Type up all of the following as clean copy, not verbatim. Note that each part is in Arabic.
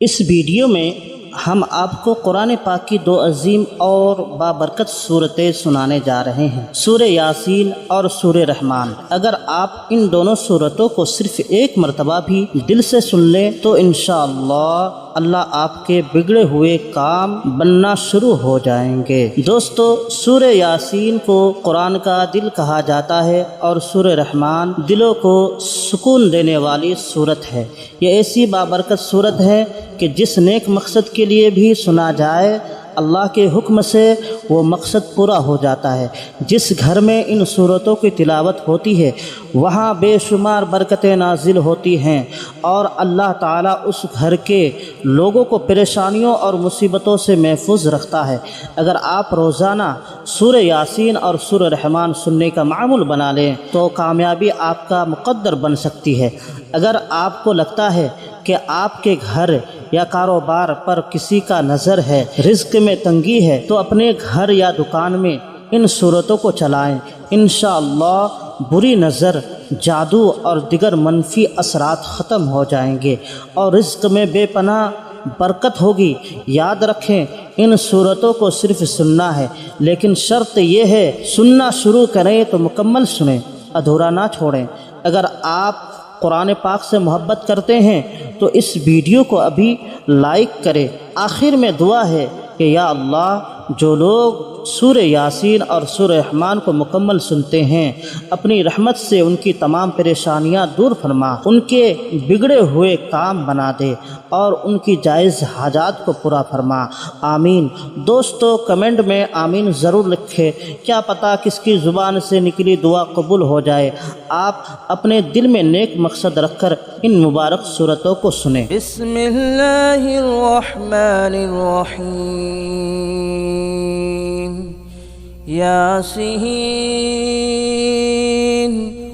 इस वीडियो में हम आपको कुरान पाक की दो अजीम और बाबरकत सूरतें सुनाने जा रहे हैं, सूरह यासीन और सूरह रहमान। अगर आप इन दोनों सूरतों को सिर्फ एक मरतबा भी दिल से सुन लें तो इंशाअल्लाह अल्लाह आपके बिगड़े हुए काम बनना शुरू हो जाएंगे। दोस्तों, सूरह यासीन को कुरान का दिल कहा जाता है और सूरह रहमान दिलों को सुकून देने वाली सूरत है। ये ऐसी बाबरकत सूरत है कि जिस नेक मकसद के लिए भी सुना जाए अल्लाह के हुक्म से वो मकसद पूरा हो जाता है। जिस घर में इन सूरतों की तिलावत होती है वहाँ बेशुमार बरकतें नाजिल होती हैं और अल्लाह ताला उस घर के लोगों को परेशानियों और मुसीबतों से महफूज रखता है। अगर आप रोज़ाना सूरह यासीन और सूरह रहमान सुनने का मामूल बना लें तो कामयाबी आपका मुक़द्दर बन सकती है। अगर आपको लगता है कि आपके घर या कारोबार पर किसी का नज़र है, रिज़्क़ में तंगी है, तो अपने घर या दुकान में इन सूरतों को चलाएं। इंशाअल्लाह बुरी नज़र, जादू और दिगर मनफी असरात ख़त्म हो जाएंगे और रिज़्क़ में बेपनाह बरकत होगी। याद रखें, इन सूरतों को सिर्फ सुनना है, लेकिन शर्त यह है सुनना शुरू करें तो मुकम्मल सुनें, अधूरा ना छोड़ें। अगर आप कुरान पाक से मोहब्बत करते हैं तो इस वीडियो को अभी लाइक करें। आखिर में दुआ है कि या अल्लाह, जो लोग सूरह यासीन और सूरह रहमान को मुकम्मल सुनते हैं अपनी रहमत से उनकी तमाम परेशानियां दूर फरमा, उनके बिगड़े हुए काम बना दे और उनकी जायज़ हाजात को पूरा फरमा। आमीन। दोस्तों, कमेंट में आमीन ज़रूर लिखें, क्या पता किसकी ज़ुबान से निकली दुआ कबूल हो जाए। आप अपने दिल में नेक मकसद रखकर इन मुबारक सूरतों को सुने। बिस्मिल्लाहिर्रहमानिर्रहीम। यासीन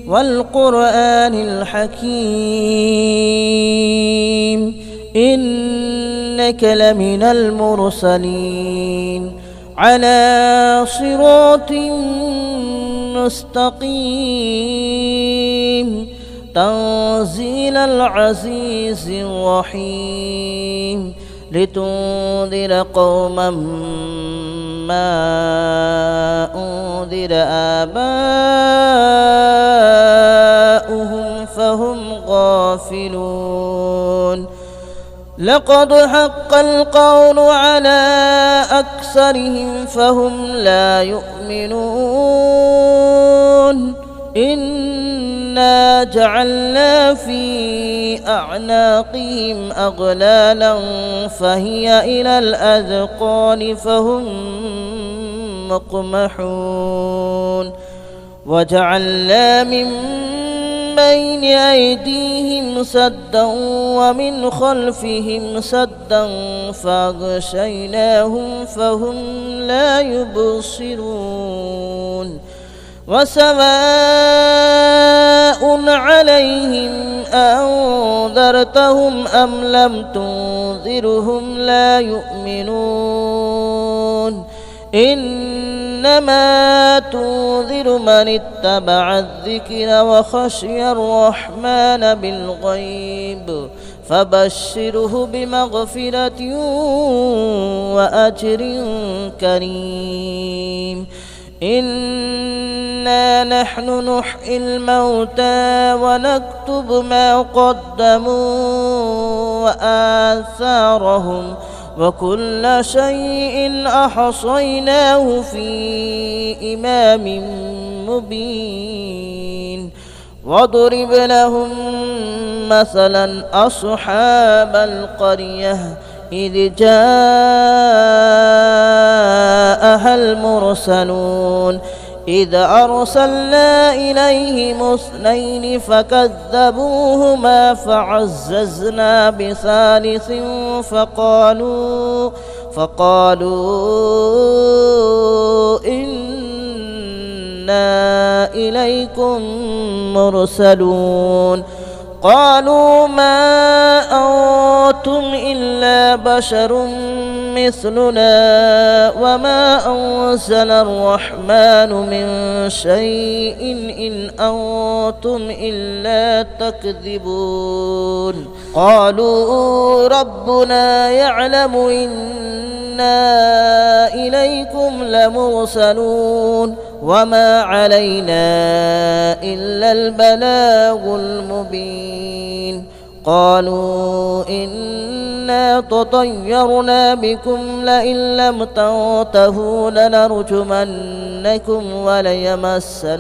वल क़ुरआनिल हकीम इन्नका लमिनल मुरसलीन अला सिरातिन मुस्तक़ीम तंज़ीलल अज़ीज़िर रहीम लितुंज़िर क़ौमन मा उन्ज़िर आबाउहुम फहुम गाफ़िलून। लक़द हक़्क़ल क़ौलु अला अक्सरिहिम फहुम ला युमिनून। इन्ना जअलना फ़ी अअनाक़िहिम अग़लालन फ़हिय इलल अज़क़ान फ़हुम मुक़महून। वजअलना मिन बैन अयदीहिम सद्दन वमिन खल्फ़िहिम सद्दन फ़अग़शयनाहुम फ़हुम ला युबसिरून। वसवाउन अलैहिम अअंज़रतहुम अम लम तुंज़िरहुम ला युमिनून। इन्नमा तुंज़िरु मन इत्तबअ अज़्ज़िक्र व ख़शियर रहमान बिलग़ैब फ़बश्शिरहु बिमग़फ़िरतिन व अज्रिन करीम। इन्ना नहनु नुह्यिल मौता व नक्तुबु मा क़द्दमू व आसारहुम व कुल्ल शैइन अहसयनाहु फ़ी इमामिन मुबीन। वदरिब लहुम मसलन अस्हाबल क़रियह इज़ जाअहल मुरसलून। إذ أرسلنا إليهم اثنين فكذبوهما فعززنا بثالث فقالوا إنا إليكم مرسلون. قالوا ما أنتم إلا بشر مثلنا وما أنزل الرحمن من شيء إن أنتم إلا تكذبون قالوا ربنا يعلم إنا إليكم لمرسلون وما علينا إلا البلاغ المبين قالوا إنا تطيرنا بكم لئن لم تنتهوا لنرجمنكم وليمسنكم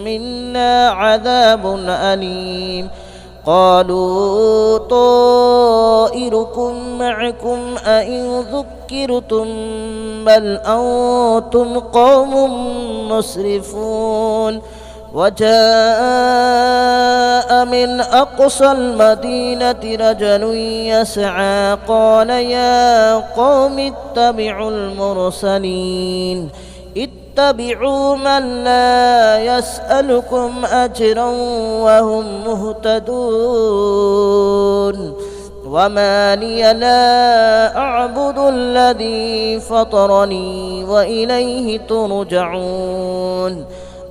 منا عذاب أليم قالوا طائركم معكم أئن ذكرتم بل أنتم قوم مسرفون وجاء من أقصى المدينة رجل يسعى قال يا قوم اتبعوا المرسلين اتبعوا من لا يسألكم أجرا وهم مهتدون وما لي لا أعبد الذي فطرني وإليه ترجعون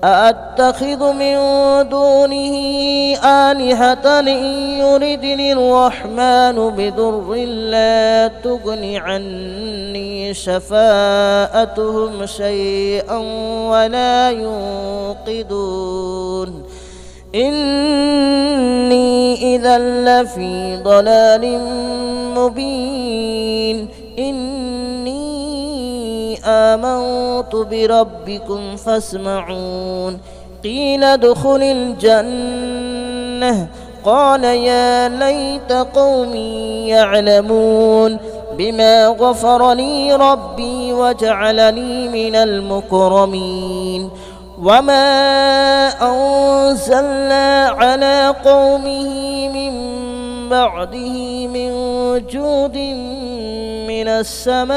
أأتخذ من دونه آلهة إن يردني الرحمن بضر لا تغن عني شفاءتهم شيئا ولا ينقذون إني إذا لفي ضلال مبين إني آمنت بربكم فاسمعون قيل ادخل الجنة قال يا ليت قومي يعلمون بما غفر لي ربي وجعلني من المكرمين وما أنزلنا على قومه من بعده من جود من السماء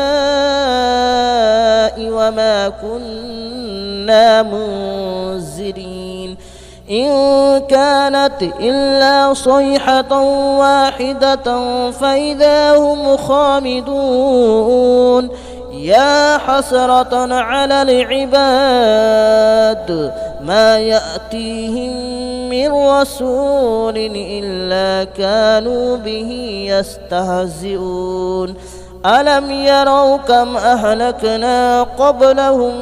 وما كنا منزلين إن كانت إلا صيحة واحدة فإذا هم خامدون يا حسرة على العباد ما يأتيهم من رسول إلا كانوا به يستهزئون ألم يروا كم أهلكنا قبلهم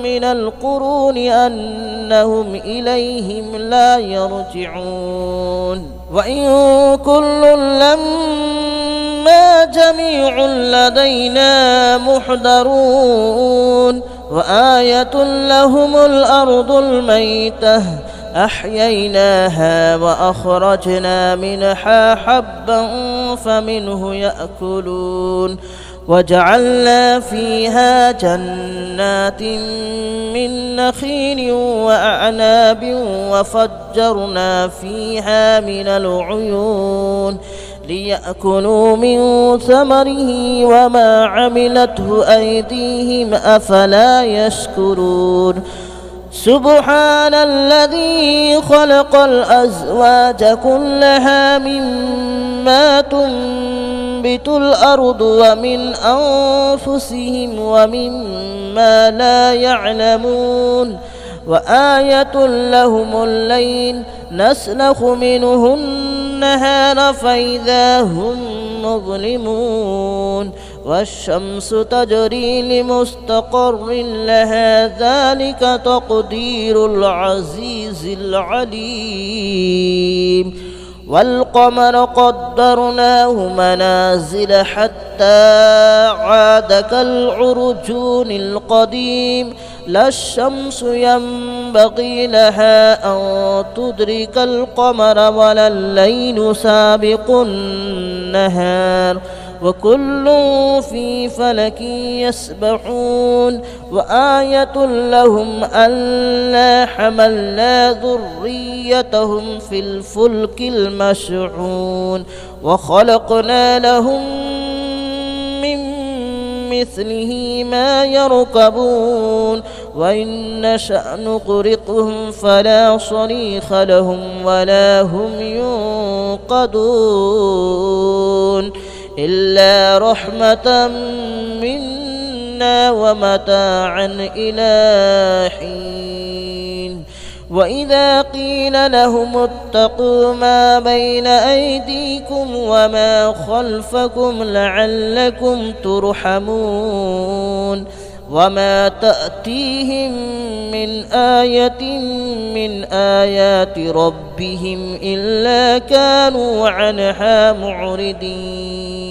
من القرون أنهم إليهم لا يرجعون وإن كل لما جميع لدينا محضرون وآية لهم الأرض الميتة أحييناها وأخرجنا منها حبا فمنه يأكلون وجعلنا فيها جنات من نخيل وأعناب وفجرنا فيها من العيون ليأكلوا من ثمره وما عملته أيديهم أفلا يشكرون سبحان الذي خلق الأزواج كلها مما تنبت الأرض ومن أنفسهم ومما لا يعلمون وآية لهم الليل نسلخ منه النهار فإذا هم مظلمون والشمس تجري لمستقر لها ذلك تقدير العزيز العليم والقمر قدرناه منازل حتى عاد كالعرجون القديم لا الشمس ينبغي لها أن تدرك القمر ولا الليل سابق النهار وكل في فلك يسبحون وآية لهم ألا حملنا ذريتهم في الفلك المشحون وخلقنا لهم من مثله ما يركبون وإن نشأ نغرقهم فلا صريخ لهم ولا هم ينقذون إلا رحمة منا ومتاعا إلى حين وإذا قيل لهم اتقوا ما بين أيديكم وما خلفكم لعلكم ترحمون وما تأتيهم من آية من آيات ربهم إلا كانوا عنها معرضين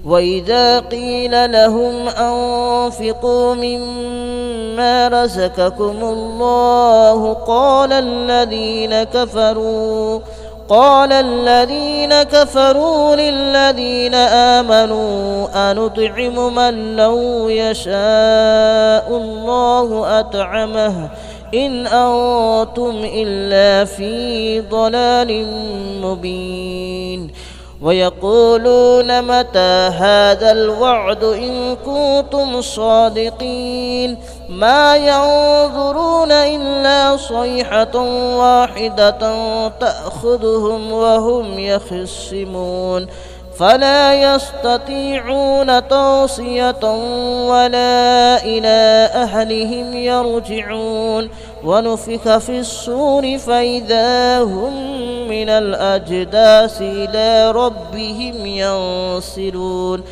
وإذا قيل لهم أنفقوا مما رزقكم الله قال الذين كفروا للذين آمنوا أنطعم من لو يشاء الله أطعمه إن أنتم إلا في ضلال مبين ويقولون متى هذا الوعد إن كنتم صادقين ما ينظرون إلا صيحة واحدة تأخذهم وهم يخصمون فلا يستطيعون توصية ولا إلى أهلهم يرجعون ونفخ في الصور فإذا هم من الأجداث إلى ربهم ينسلون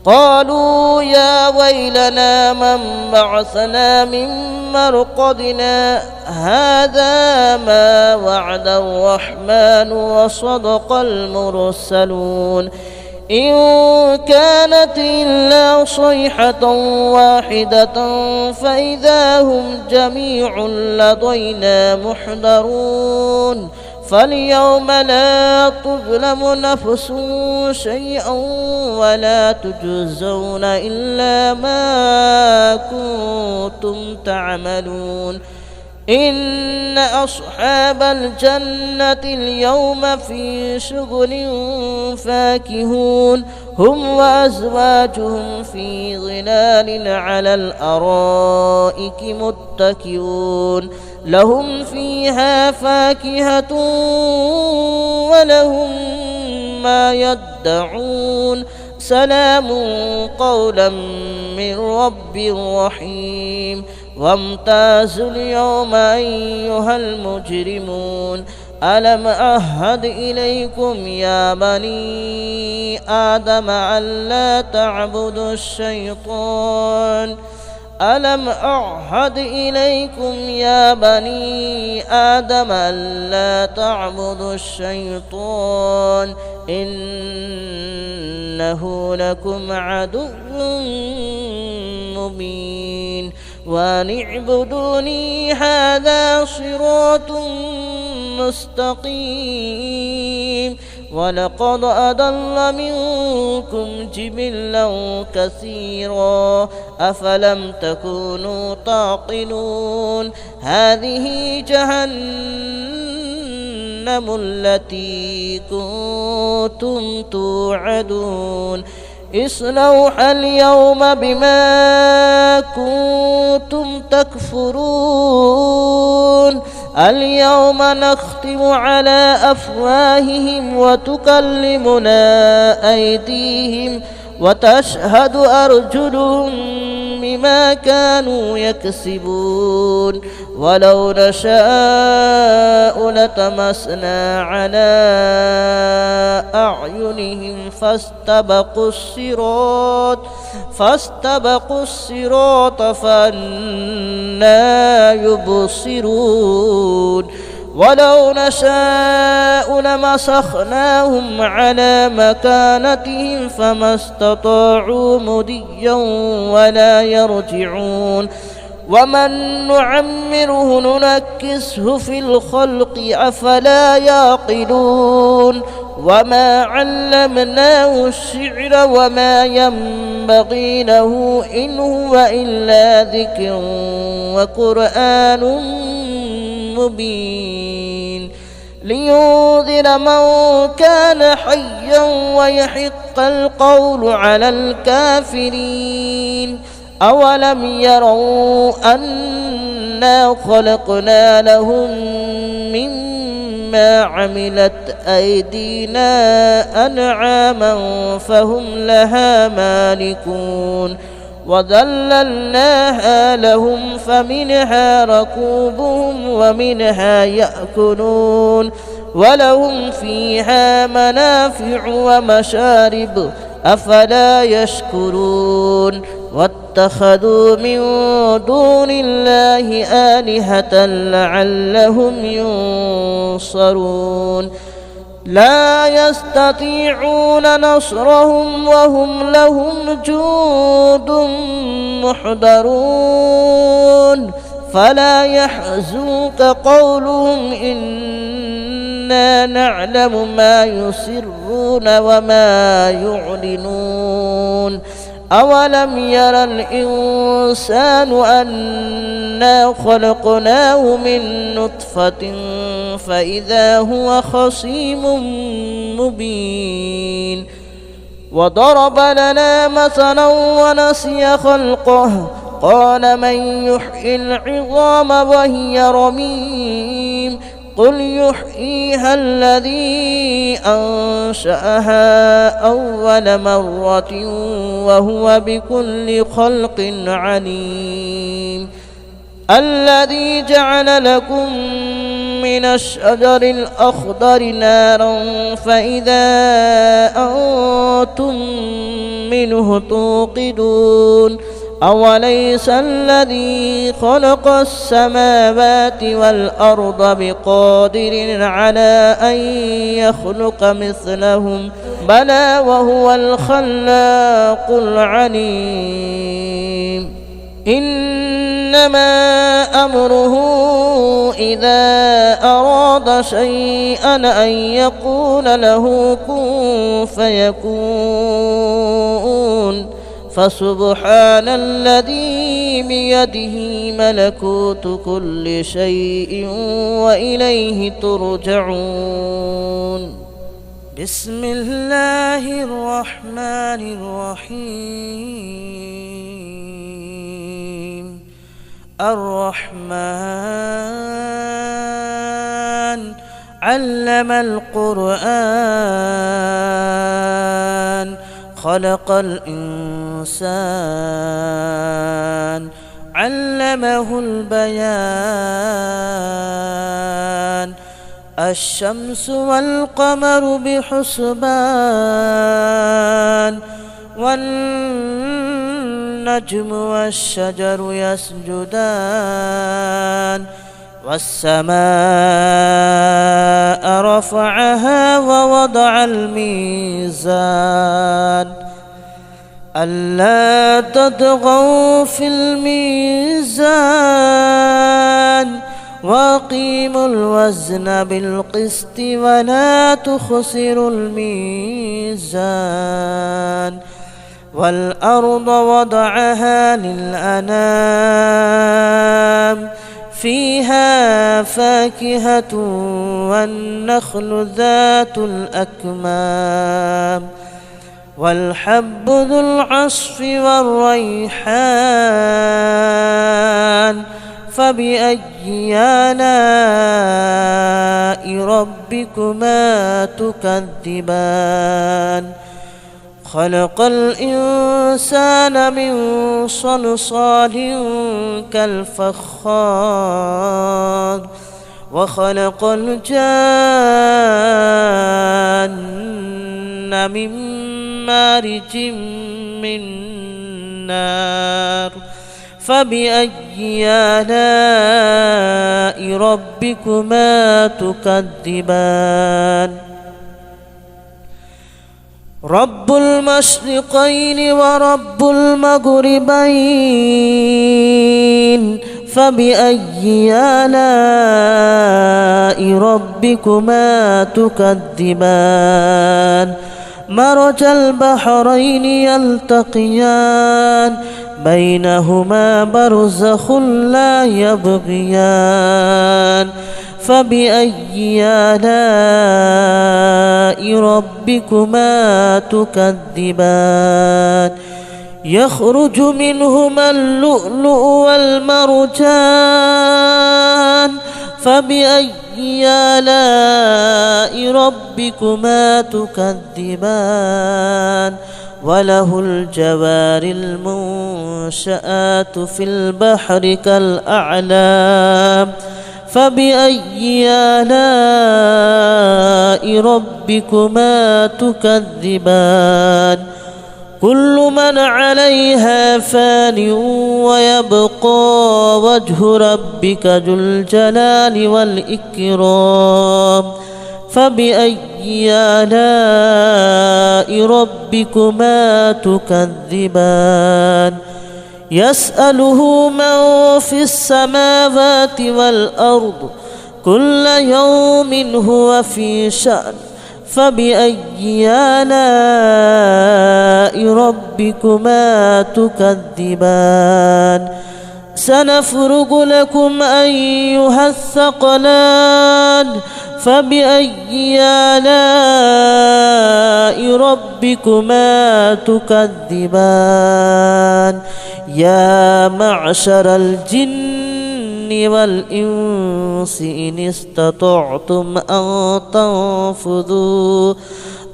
قالوا يا ويلنا من بعثنا من مرقدنا هذا ما وعد الرحمن وصدق المرسلون إن كانت إلا صيحة واحدة فإذا هم جميع لدينا محضرون فاليوم لا تظلم نفس شيئا ولا تجزون إلا ما كنتم تعملون إن أصحاب الجنة اليوم في شغل فاكهون هم وأزواجهم في ظلال على الأرائك متكئون لهم فيها فاكهة ولهم ما يدعون سلام قولا من رب رحيم وامتازوا اليوم أيها المجرمون ألم أعهد إليكم يا بني آدم ألا تعبدوا الشيطان ألم أعهد إليكم يا بني آدم ألا تعبدوا الشيطان إنه لكم عدو مبين وأن اعبدوني هذا صراط مستقيم ولقد أضل منكم جبلا كثيرا أفلم تكونوا تعقلون هذه جهنم التي كنتم توعدون اصلوها اليوم بما كنتم تكفرون اليوم نختم على أفواههم وتكلمنا أيديهم وتشهد أرجلهم بما كانوا يكسبون ولو نشاء لتمسنا على أعينهم فاستبقوا الصراط فأنى يبصرون ولو نشاء لمسخناهم على مكانتهم فما استطاعوا مضيا ولا يرجعون ومن نعمره ننكسه في الخلق أفلا يعقلون وما علمناه الشعر وما ينبغي له إن هو إلا ذكر وقرآن مبين لينذر من كان حيا ويحق القول على الكافرين أولم يروا أنا خلقنا لهم مما عملت أيدينا أنعاما فهم لها مالكون وذللناها لهم فمنها ركوبهم ومنها يأكلون ولهم فيها منافع ومشارب أفلا يشكرون واتخذوا من دون الله آلهة لعلهم ينصرون لا يستطيعون نصرهم وهم لهم جند محضرون فلا يحزنك قولهم إنا نعلم ما يسرون وما يعلنون أولم ير الإنسان أنا خلقناه من نطفة فإذا هو خصيم مبين وضرب لنا مثلا ونسي خلقه قال من يحيي العظام وهي رميم قل يحييها الذي أنشأها أول مرة وهو بكل خلق عليم الذي جعل لكم من الشجر الأخضر نارا فإذا أنتم منه توقدون أوليس الذي خلق السماوات والأرض بقادر على أن يخلق مثلهم بلى وهو الخلاق العليم إنما أمره إذا أراد شيئا أن يقول له كن فيكون فسبحان الذي بيده ملكوت كل شيء وإليه ترجعون بسم الله الرحمن الرحيم الرحمن علم القرآن خلق الإنسان علمه البيان الشمس والقمر بحسبان والنجم والشجر يسجدان والسماء رفعها ووضع الميزان ألا تطغوا في الميزان وأقيموا الوزن بالقسط ولا تخسروا الميزان والأرض وضعها للأنام فيها فاكهة والنخل ذات الأكمام والحب ذو العصف والريحان فبأي آلاء ربكما تكذبان خلق الإنسان من صلصال كالفخار وخلق الجان من مارج من نار فبأي آلاء ربكما تكذبان رب المشرقين ورب المغربين فبأي آلاء ربكما تكذبان مرج البحرين يلتقيان بينهما برزخ لا يبغيان فبأي آلاء ربكما تكذبان يخرج منهما اللؤلؤ والمرجان فبأي آلاء ربكما تكذبان وله الجوار المنشآت في البحر كالأعلام فبأي آلاء ربكما تكذبان كل من عليها فان ويبقى وجه ربك ذو الجلال والإكرام فبأي آلاء ربكما تكذبان يسأله من في السماوات والأرض كل يوم هو في شأن فبأي آلاء ربكما تكذبان سنفرغ لكم أيها الثقلان فبأي آلاء ربكما تكذبان يا معشر الجن والإنس إن استطعتم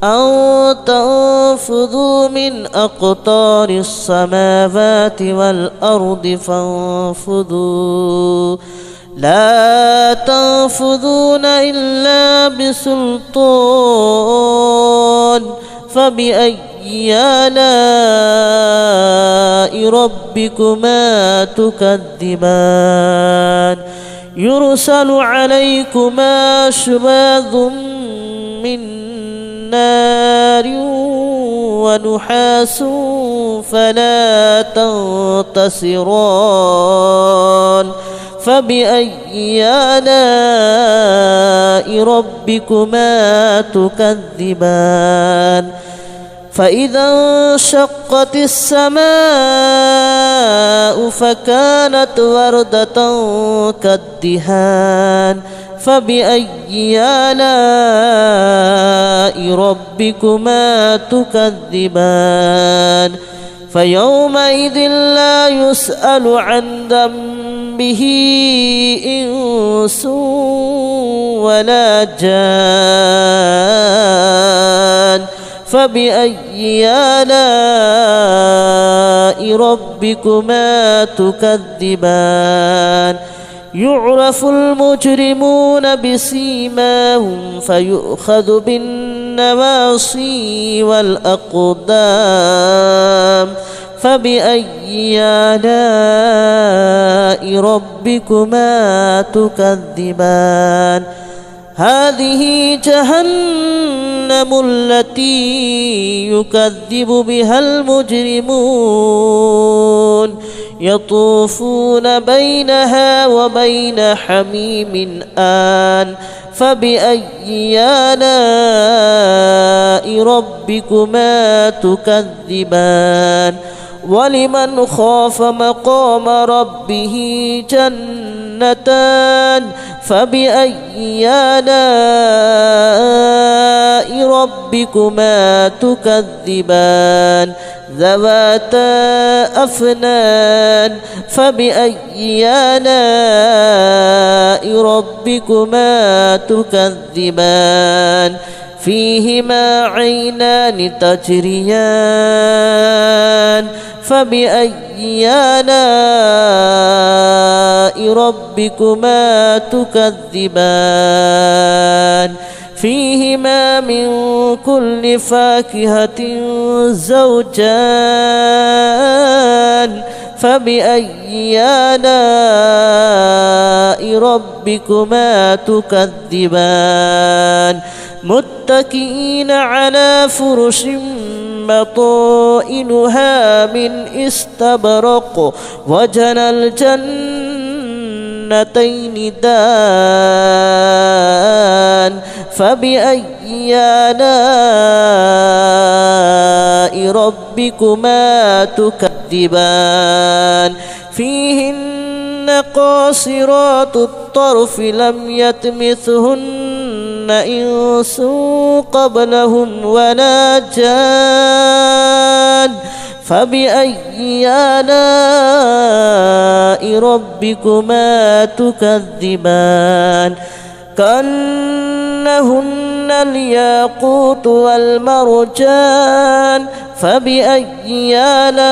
أن تنفذوا من أقطار السماوات والأرض فانفذوا لا تنفذون إلا بسلطان فبأي آلاء ربكما تكذبان يرسل عليكما شواظ من نار ونحاس فلا تنتصران فبأي آلاء ربكما تكذبان فإذا انشقت السماء فكانت وردة كالدهان فبأي آلاء ربكما تكذبان فيومئذ لا يسأل عن ذنبه إنس ولا جان فبأي آلاء ربكما تكذبان يعرف المجرمون بسيماهم فيؤخذ بالنواصي والأقدام فبأي آلاء ربكما تكذبان هذه جهنم التي يكذب بها المجرمون يطوفون بينها وبين حميم آن فبأي آلاء ربكما تكذبان ولمن خاف مقام ربه جنتان فبأي آلاء ربكما تكذبان ذواتا أفنان فبأي آلاء ربكما تكذبان فيهما عينان تجريان فبأي آلاء ربكما تكذبان فيهما من كل فاكهة زوجان فبأي آلاء ربكما تكذبان متكئين على فرش بطائنها من استبرق وجنى الجنتين دان فبأي آلاء ربكما تكذبان فيهن قاصرات الطرف لم يطمثهن إنس قبلهم ولا جان فبأي آلاء ربكما تكذبان كأنهن الياقوت والمرجان فبأي آلاء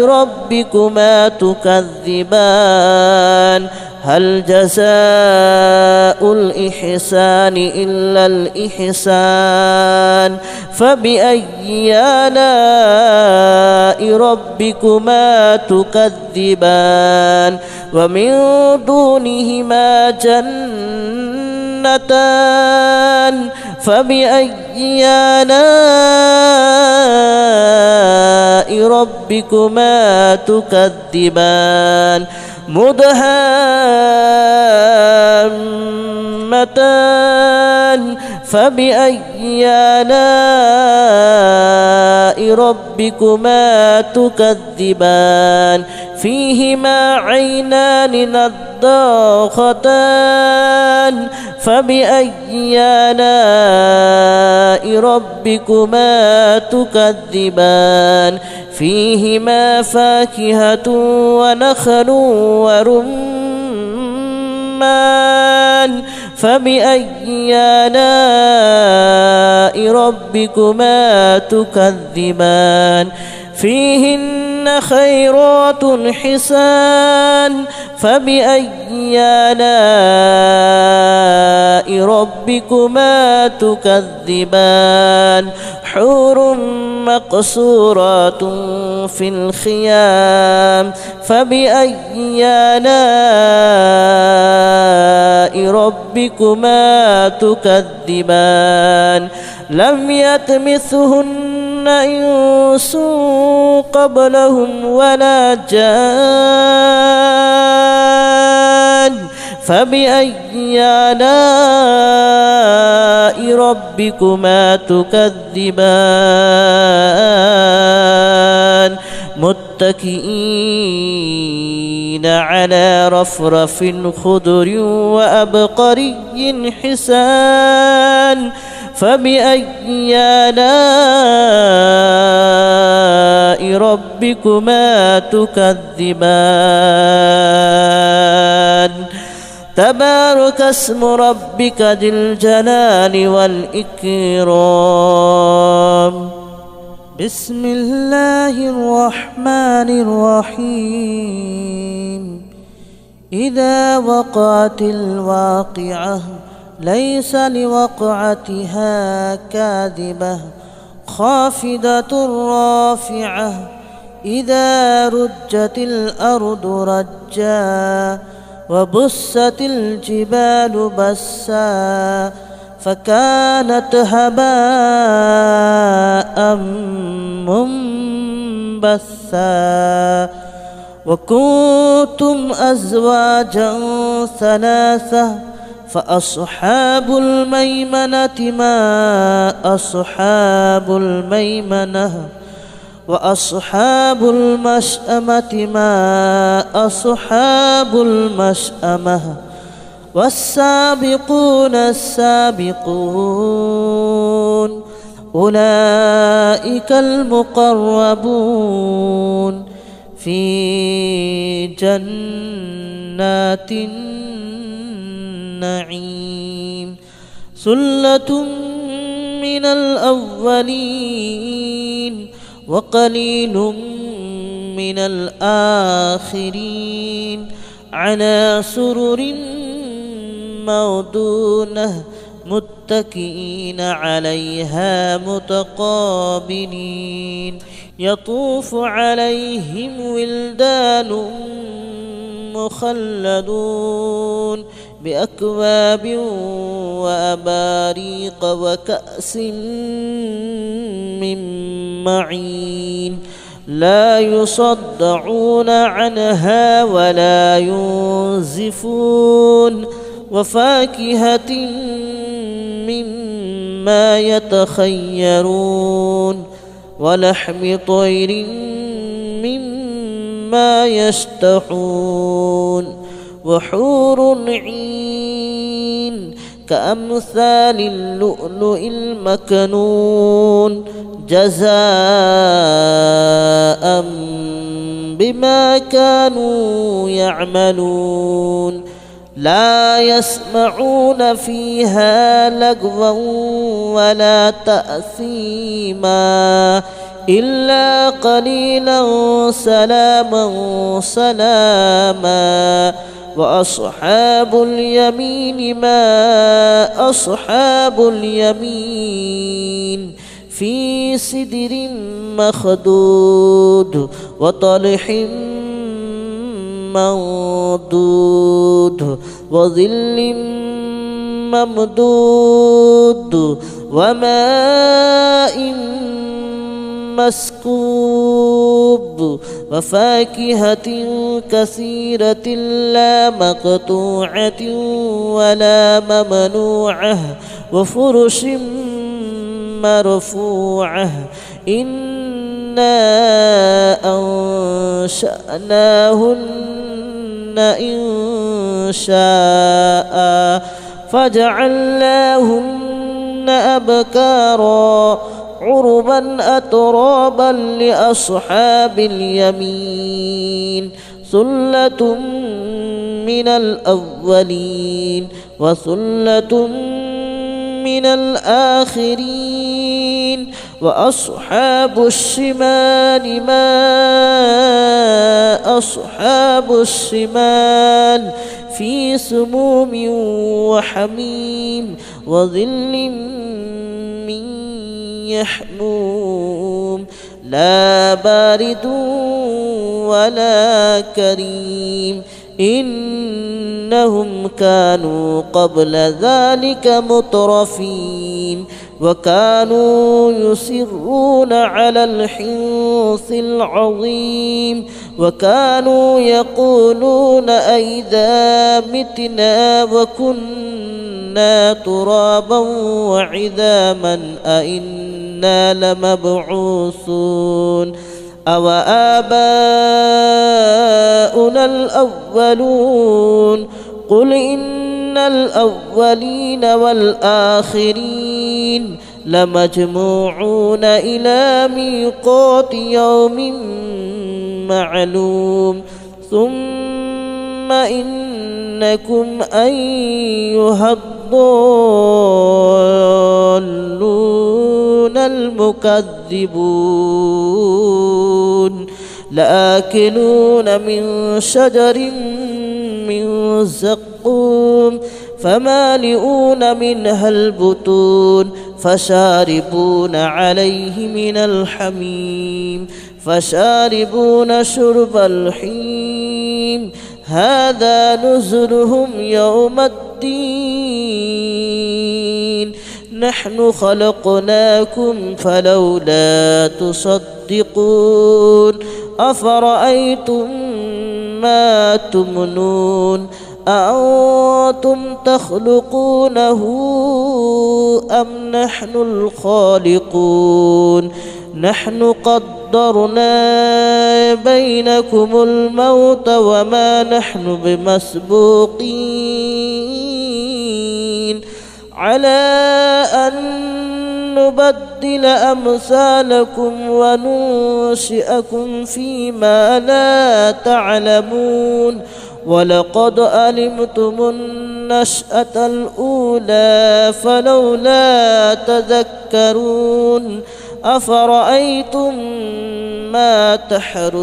ربكما تكذبان هل جزاء الإحسان إلا الإحسان فبأي آلاء ربكما تكذبان ومن دونهما جنتان فبأي آلاء ربكما تكذبان مدهامتان فبأي آلاء ربكما تكذبان فيهما عينان نضاختان فبأي آلاء ربكما تكذبان فيهما فاكهة ونخل ورمان فبأي آلاء ربكما تكذبان فيهن خيرات حسان فبأي آلاء ربكما تكذبان حور مقصورات في الخيام فبأي آلاء ربكما تكذبان لم يطمثهن إنس قبلهم ولا جان فبأي آلاء ربكما تكذبان متكئين على رفرف خضر وأبقري حسان فبأي آلاء ربكما تكذبان تبارك اسم ربك ذي الجلال والإكرام بسم الله الرحمن الرحيم إذا وقعت الواقعة ليس لوقعتها كاذبة خافضة رافعة إذا رجت الأرض رجا وبست الجبال بسا فكانت هباء منبثا وكنتم أزواجا ثلاثة فأصحاب الميمنة ما أصحاب الميمنة وأصحاب المشأمة ما أصحاب المشأمة والسابقون السابقون أولئك المقربون في جنات النعيم ثلة من الأولين وقليل من الآخرين على سرر موضونة متكئين عليها متقابلين يطوف عليهم ولدان مخلدون بأكواب وأباريق وكأس من معين لا يصدعون عنها ولا ينزفون وفاكهة مما يتخيرون ولحم طير مما يشتهون وحور عين كأمثال اللؤلؤ المكنون جزاء بما كانوا يعملون لا يسمعون فيها لغوا ولا تأثيما إلا قليلا سلاما سلاما وأصحاب اليمين ما أصحاب اليمين في سدر مخضود وطلح منضود وظل ممدود وماء مسكوب وفاكهة كثيرة لا مقطوعة ولا ممنوعة وفرش مرفوعة إنا أنشأناهن إن شاء فجعلناهن أبكارا عربا أترابا لأصحاب اليمين ثلة من الأولين وثلة من الآخرين وأصحاب الشمال ما أصحاب الشمال في سموم وحميم وظل من يحموم لا بارد ولا كريم إنهم كانوا قبل ذلك مترفين وكانوا يصرون على الحنث العظيم وكانوا يقولون أئذا متنا وكنا ترابا وعظاما أئنا لمبعوثون أو آباؤنا الأولون قل إن الأولين والآخرين لمجموعون إلى ميقات يوم معلوم ثم إنكم أيها الضالون المكذبون لآكلون من شجر من زقوم فمالئون منها البطون فشاربون عليه من الحميم فشاربون شرب الحميم هذا نزلهم يوم الدين نحن خلقناكم فلولا تصدقون أفرأيتم ما تمنون أأنتم تخلقونه أم نحن الخالقون نحن قدرنا بينكم الموت وما نحن بمسبوقين على أن نبدل أمثالكم وننشئكم فيما لا تعلمون ولقد علمتم النشأة الأولى فلولا تذكرون أفرأيتم ما تحرثون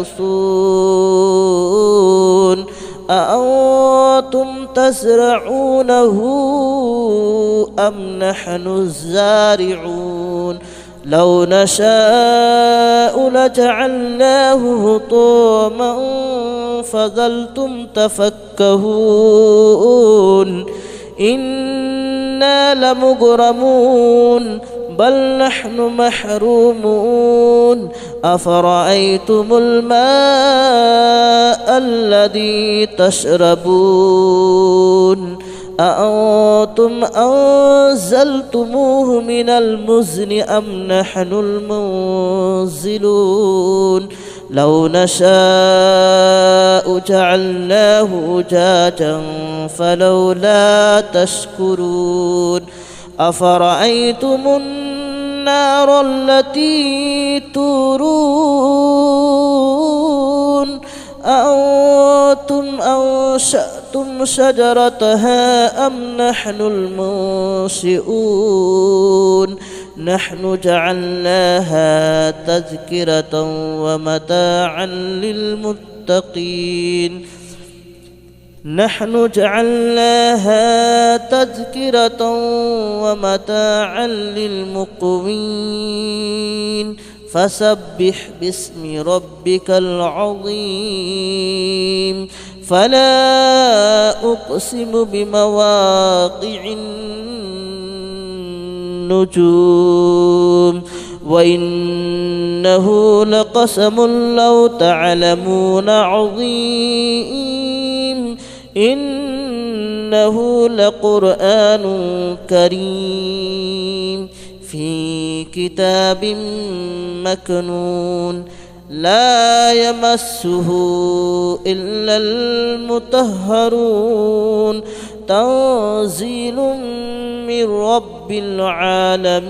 أأنتم تزرعونه أم نحن الزارعون لو نشاء لجعلناه هطاما فظلتم تفكهون إنا لمغرمون بل نحن محرومون أفرأيتم الماء الذي تشربون أأنتم أنزلتموه من المزن أم نحن المنزلون لو نشاء جعلناه أجاجا فلولا تشكرون أفرأيتم النار التي تورون أأنتم أنشأتم شجرتها أم نحن المنشئون نحن جعلناها تذكرة ومتاعا للمتقين نحن جعلناها تذكرة ومتاعا للمقوين فسبح باسم ربك العظيم فلا أقسم بمواقع النجوم وإنه لقسم لو تعلمون عظيم إنه لقرآن كريم في كتاب مكنون لا يمسه إلا المطهرون تنزيل من رب العالمين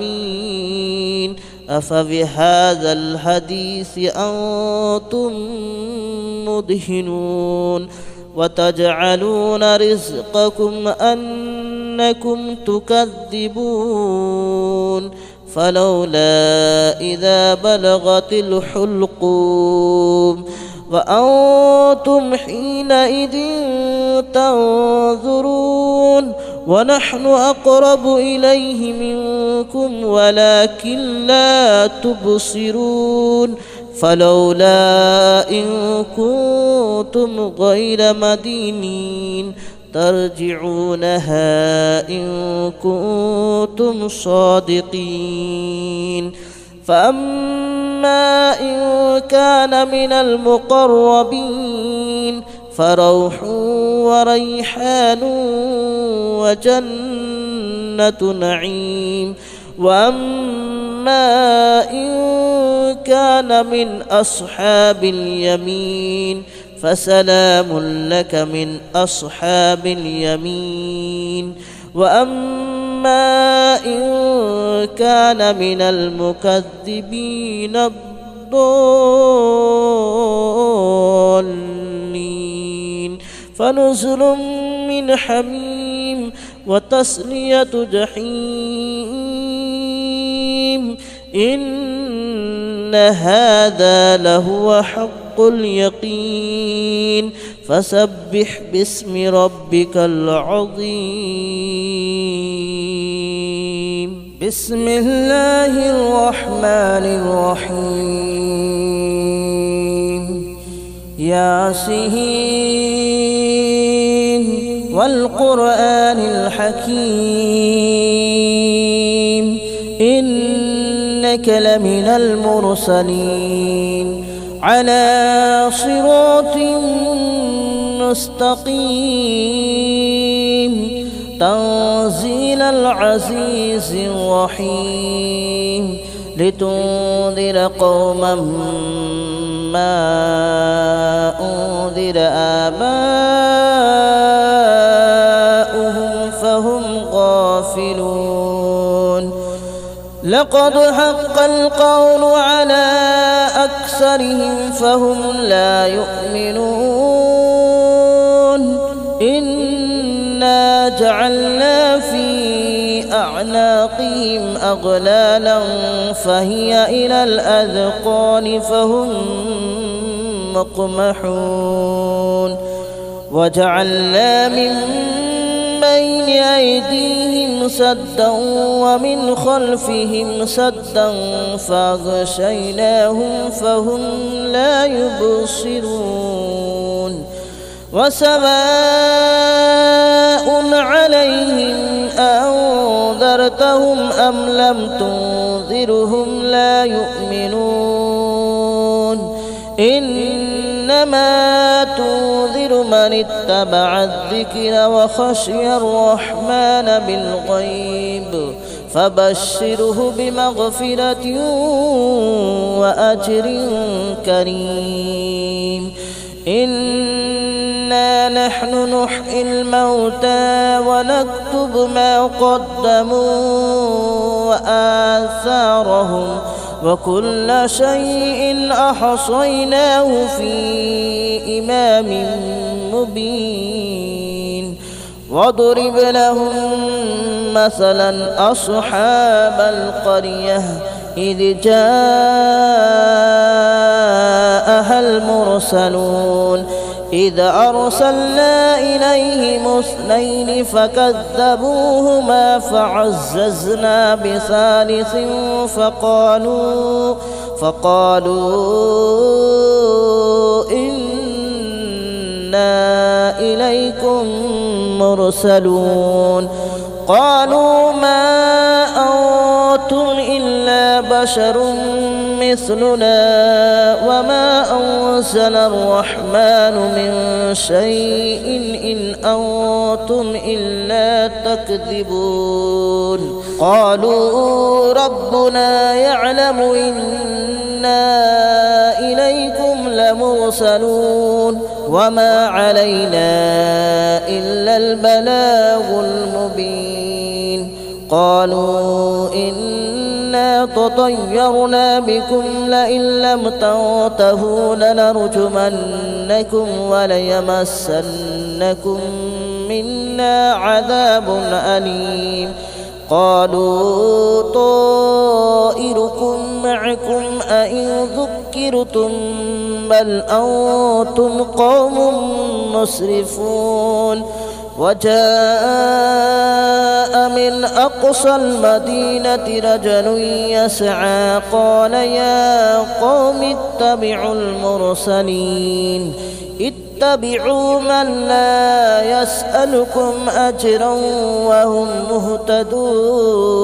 أفبهذا الحديث أنتم مدهنون وتجعلون رزقكم أنكم تكذبون فلولا إذا بلغت الحلقوم وأنتم حينئذ تنظرون ونحن أقرب إليه منكم ولكن لا تبصرون فلولا إن كنتم غير مدينين ترجعونها إن كنتم صادقين فأما إن كان من المقربين فروح وريحان وجنة نعيم وأما إن كان من أصحاب اليمين فسلام لك من أصحاب اليمين وأما إن كان من المكذبين الضالين فنزل من حميم وتصلية جحيم إن هذا لهو حق اليقين فسبح باسم ربك العظيم بسم الله الرحمن الرحيم ياسين والقرآن الحكيم إنك لمن المرسلين على صراط مستقيم تنزيل العزيز الرحيم لتنذر قوما ما أنذر آباؤهم فهم غافلون لقد حق القول على أكثرهم فهم لا يؤمنون إنا جعلنا في أعناقهم أغلالا فهي إلى الأذقان فهم مقمحون وجعلنا من بين أيديهم سدا ومن خلفهم سدا فأغشيناهم فهم لا يبصرون وسواء عليهم أنذرتهم أم لم تنذرهم لا يؤمنون إنما تنذر من اتبع الذكر وخشي الرحمن بالغيب فبشره بمغفرة وأجر كريم إنا نحن نحيي الموتى ونكتب ما قدموا وآثارهم وكل شيء أحصيناه في إمام مبين واضرب لهم مثلا أصحاب القرية إذ جاءها المرسلون إذ أرسلنا إليهم 2 فكذبوهما فعززنا بثالث فقالوا إنا إليكم مرسلون قالوا ما أنتم إلا بشر مثلنا وما أنزل الرحمن من شيء إن أنتم إلا تكذبون قالوا ربنا يعلم إنا إليكم لمرسلون وما علينا إلا البلاغ المبين قالوا إنا تطيرنا بكم لئن لم تنتهوا لنرجمنكم وليمسنكم منا عذاب أليم قالوا طائركم معكم أئن ذكرتم بل أنتم قوم مسرفون وجاء من أقصى المدينة رجل يسعى قال يا قوم اتبعوا المرسلين اتبعوا من لا يسألكم أجرا وهم مهتدون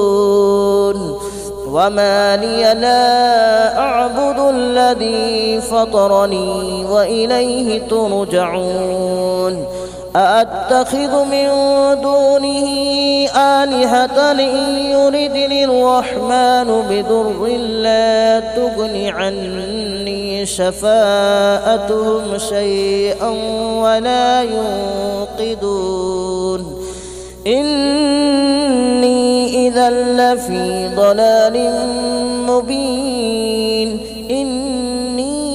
وما لي لا أعبد الذي فطرني وإليه ترجعون أأتخذ من دونه آلهة إن يردني الرحمن بضر لا تغن عني شفاءتهم شيئا ولا ينقذون إني إذا لفي ضلال مبين إني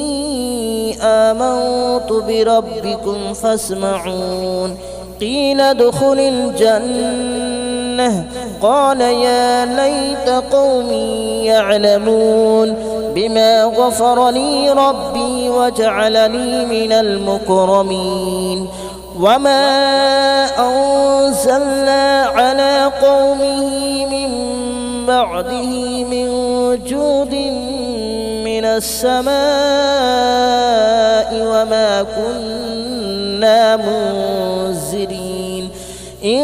آمنت بربكم فاسمعون قيل ادخل الجنة قال يا ليت قومي يعلمون بما غفر لي ربي وجعلني من المكرمين وما أنزلنا على قومه من بعده من جود من السماء وما كنا منزلين إن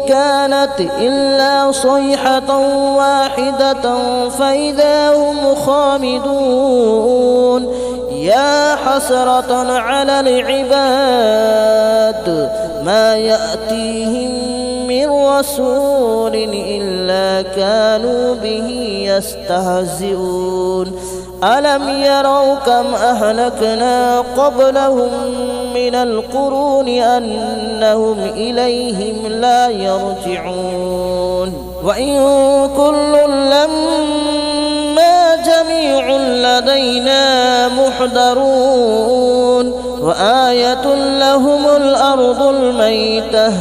كانت إلا صيحة واحدة فإذا هم خامدون يا حسرة على العباد ما يأتيهم من رسول إلا كانوا به يستهزئون ألم يروا كم أهلكنا قبلهم من القرون أنهم إليهم لا يرجعون وإن كل لما جميع لدينا محضرون وآية لهم الأرض الميتة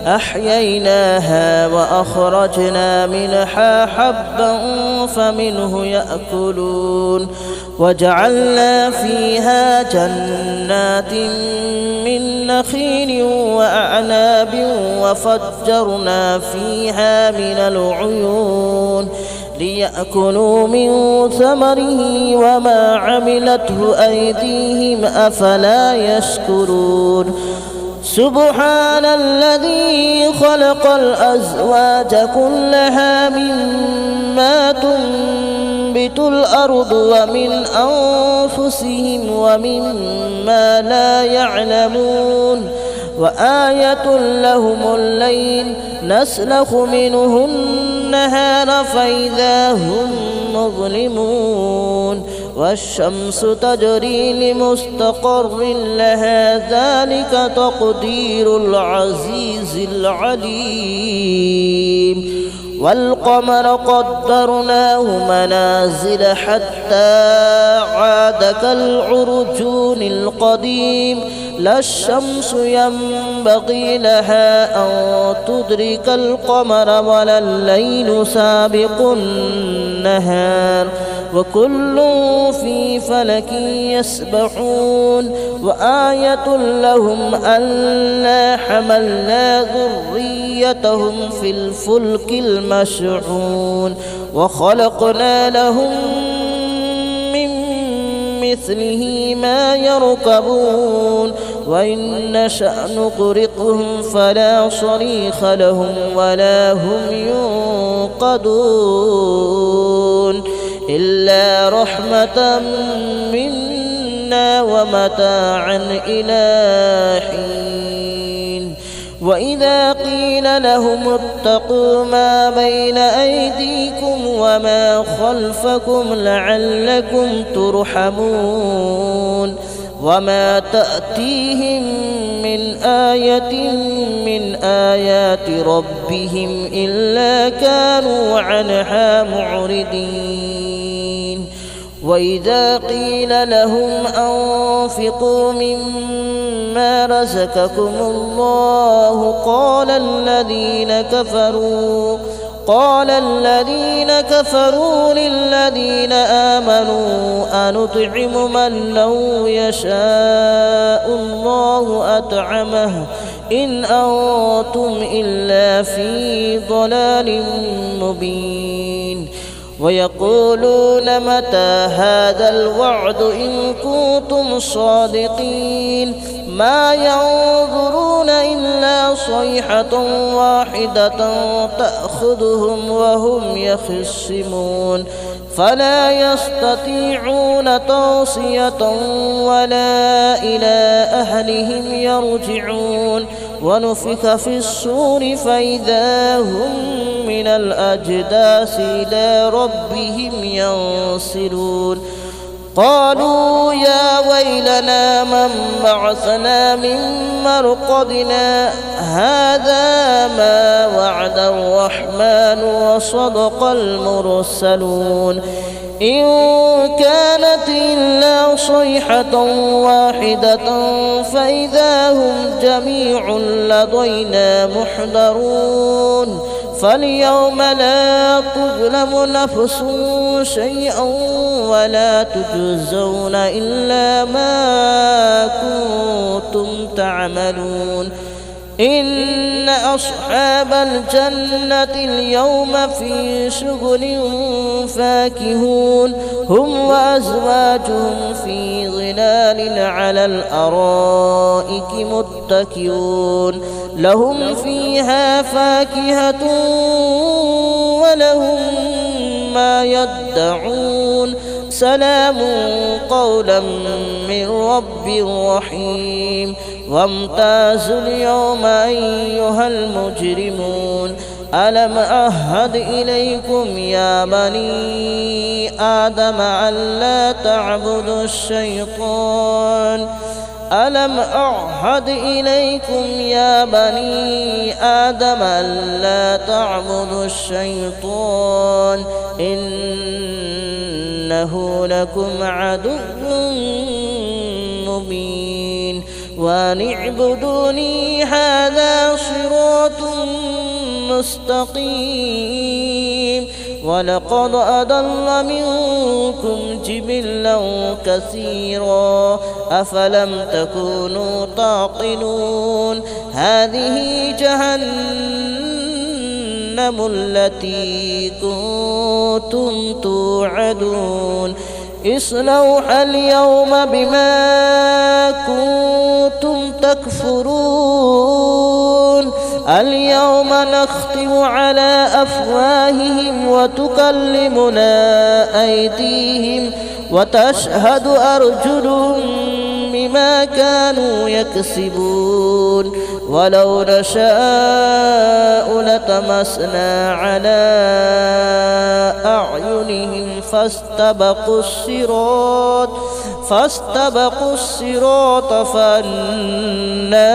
أحييناها وأخرجنا منها حبا فمنه يأكلون وجعلنا فيها جنات من نخيل وأعناب وفجرنا فيها من العيون ليأكلوا من ثمره وما عملته أيديهم أفلا يشكرون سبحان الذي خلق الأزواج كلها مما تنبت الأرض ومن أنفسهم ومما لا يعلمون وآية لهم الليل نسلخ منه النهار فإذا هم مظلمون والشمس تجري لمستقر لها ذلك تقدير العزيز العليم والقمر قدرناه منازل حتى عاد كالعرجون القديم لا الشمس ينبغي لها أن تدرك القمر ولا الليل سابق النهار وكل في فلك يسبحون وآية لهم ألا حملنا ذريتهم في الفلك المشحون وخلقنا لهم من مثله ما يركبون وإن نشأ نغرقهم فلا صريخ لهم ولا هم ينقذون إلا رحمة منا ومتاعا إلى حين وإذا قيل لهم اتقوا ما بين أيديكم وما خلفكم لعلكم ترحمون وما تأتيهم من آية من آيات ربهم إلا كانوا عنها معرضين وإذا قيل لهم أنفقوا مما رزقكم الله قال الذين كفروا للذين آمنوا أنطعم من لو يشاء الله أطعمه إن أنتم إلا في ضلال مبين ويقولون متى هذا الوعد إن كنتم صادقين ما ينظرون إلا صيحة واحدة تأخذهم وهم يخصمون فلا يستطيعون توصية ولا إلى أهلهم يرجعون ونفخ في الصور فإذا هم من الأجداث إلى ربهم ينسلون قالوا يا ويلنا من بعثنا من مرقدنا هذا ما وعد الرحمن وصدق المرسلون إن كانت إلا صيحة واحدة فإذا هم جميع لدينا محضرون فاليوم لا تظلم نفس شيئا ولا تجزون إلا ما كنتم تعملون إن أصحاب الجنة اليوم في شغل فاكهون هم وأزواجهم في ظلال على الأرائك متكئون لهم فيها فاكهة ولهم ما يدعون سلام قولا من رب رحيم وامتازوا اليوم أيها المجرمون ألم أعهد إليكم يا بني آدم ألا تعبدوا الشيطان ألم أعهد إليكم يا بني آدم ألا تعبدوا الشيطان إنه لكم عدو مبين وأن اعبدوني هذا صراط مستقيم ولقد أضل منكم جبلا كثيرا أفلم تكونوا تعقلون هذه جهنم التي كنتم توعدون اصلوها اليوم بما كنتم تكفرون اليوم نختم على أفواههم وتكلمنا أيديهم وتشهد أرجلهم بما كانوا يكسبون ولو نشاء لطمسنا على أعينهم فاستبقوا الصراط فأنى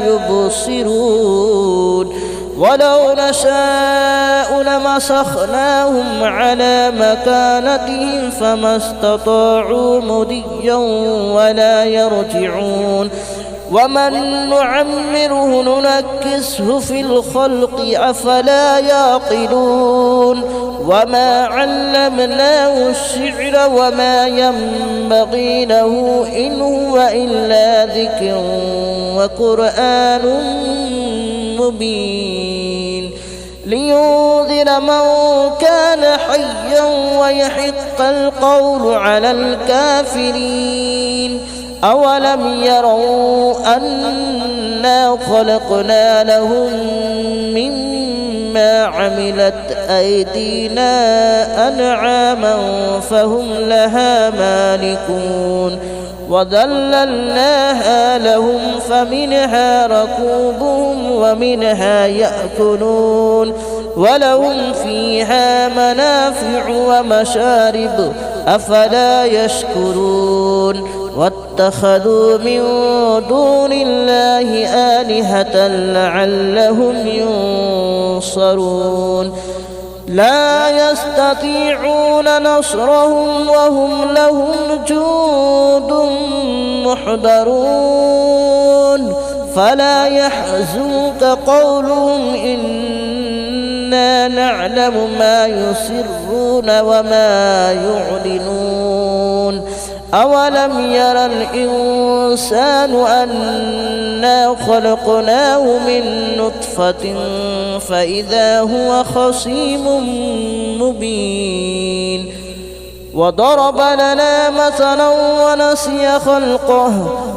يبصرون ولو نشاء لمسخناهم على مكانتهم فما استطاعوا مضيا ولا يرجعون ومن نعمره ننكسه في الخلق أفلا يعقلون وما علمناه الشعر وما ينبغي له إن هو إلا ذكر وقرآن مبين لينذر من كان حيا ويحق القول على الكافرين أولم يروا أنا خلقنا لهم مما عملت أيدينا أنعاما فهم لها مالكون وذللناها لهم فمنها ركوبهم ومنها يأكلون ولهم فيها منافع ومشارب أفلا يشكرون واتخذوا من دون الله آلهة لعلهم ينصرون لا يستطيعون نصرهم وهم لهم جند محضرون فلا يحزنك قولهم إنا نعلم ما يسرون وما يعلنون أولم يرى الإنسان أنا خلقناه من نطفة فإذا هو خصيم مبين وضرب لنا مثلا ونسي خلقه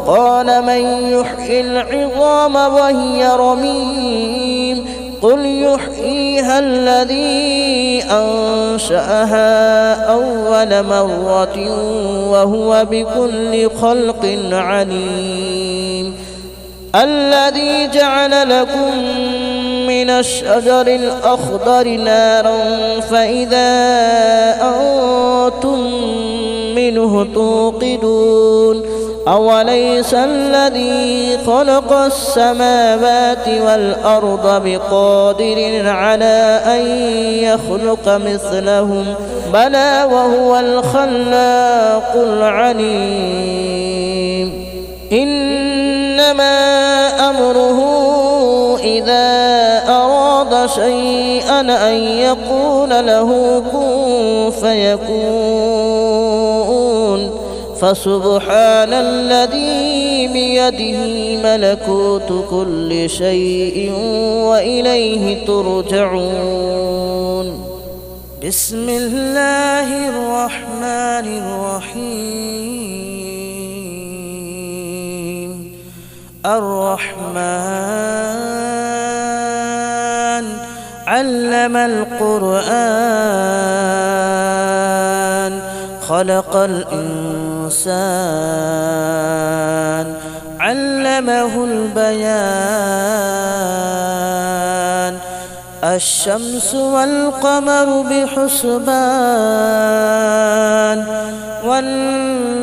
قال من يحيي العظام وهي رميم قل يحييها الذي أنشأها أول مرة وهو بكل خلق عليم الذي جعل لكم من الشجر الأخضر نارا فإذا أنتم منه توقدون أوليس الذي خلق السماوات والأرض بقادر على أن يخلق مثلهم بلى وهو الخلاق العليم إنما أمره إذا أراد شيئا أن يقول له كن فيكون فسبحان الذي بيده ملكوت كل شيء وإليه ترجعون بسم الله الرحمن الرحيم الرحمن علم القرآن خلق الإنسان علمه البيان الشمس والقمر بحسبان والنجم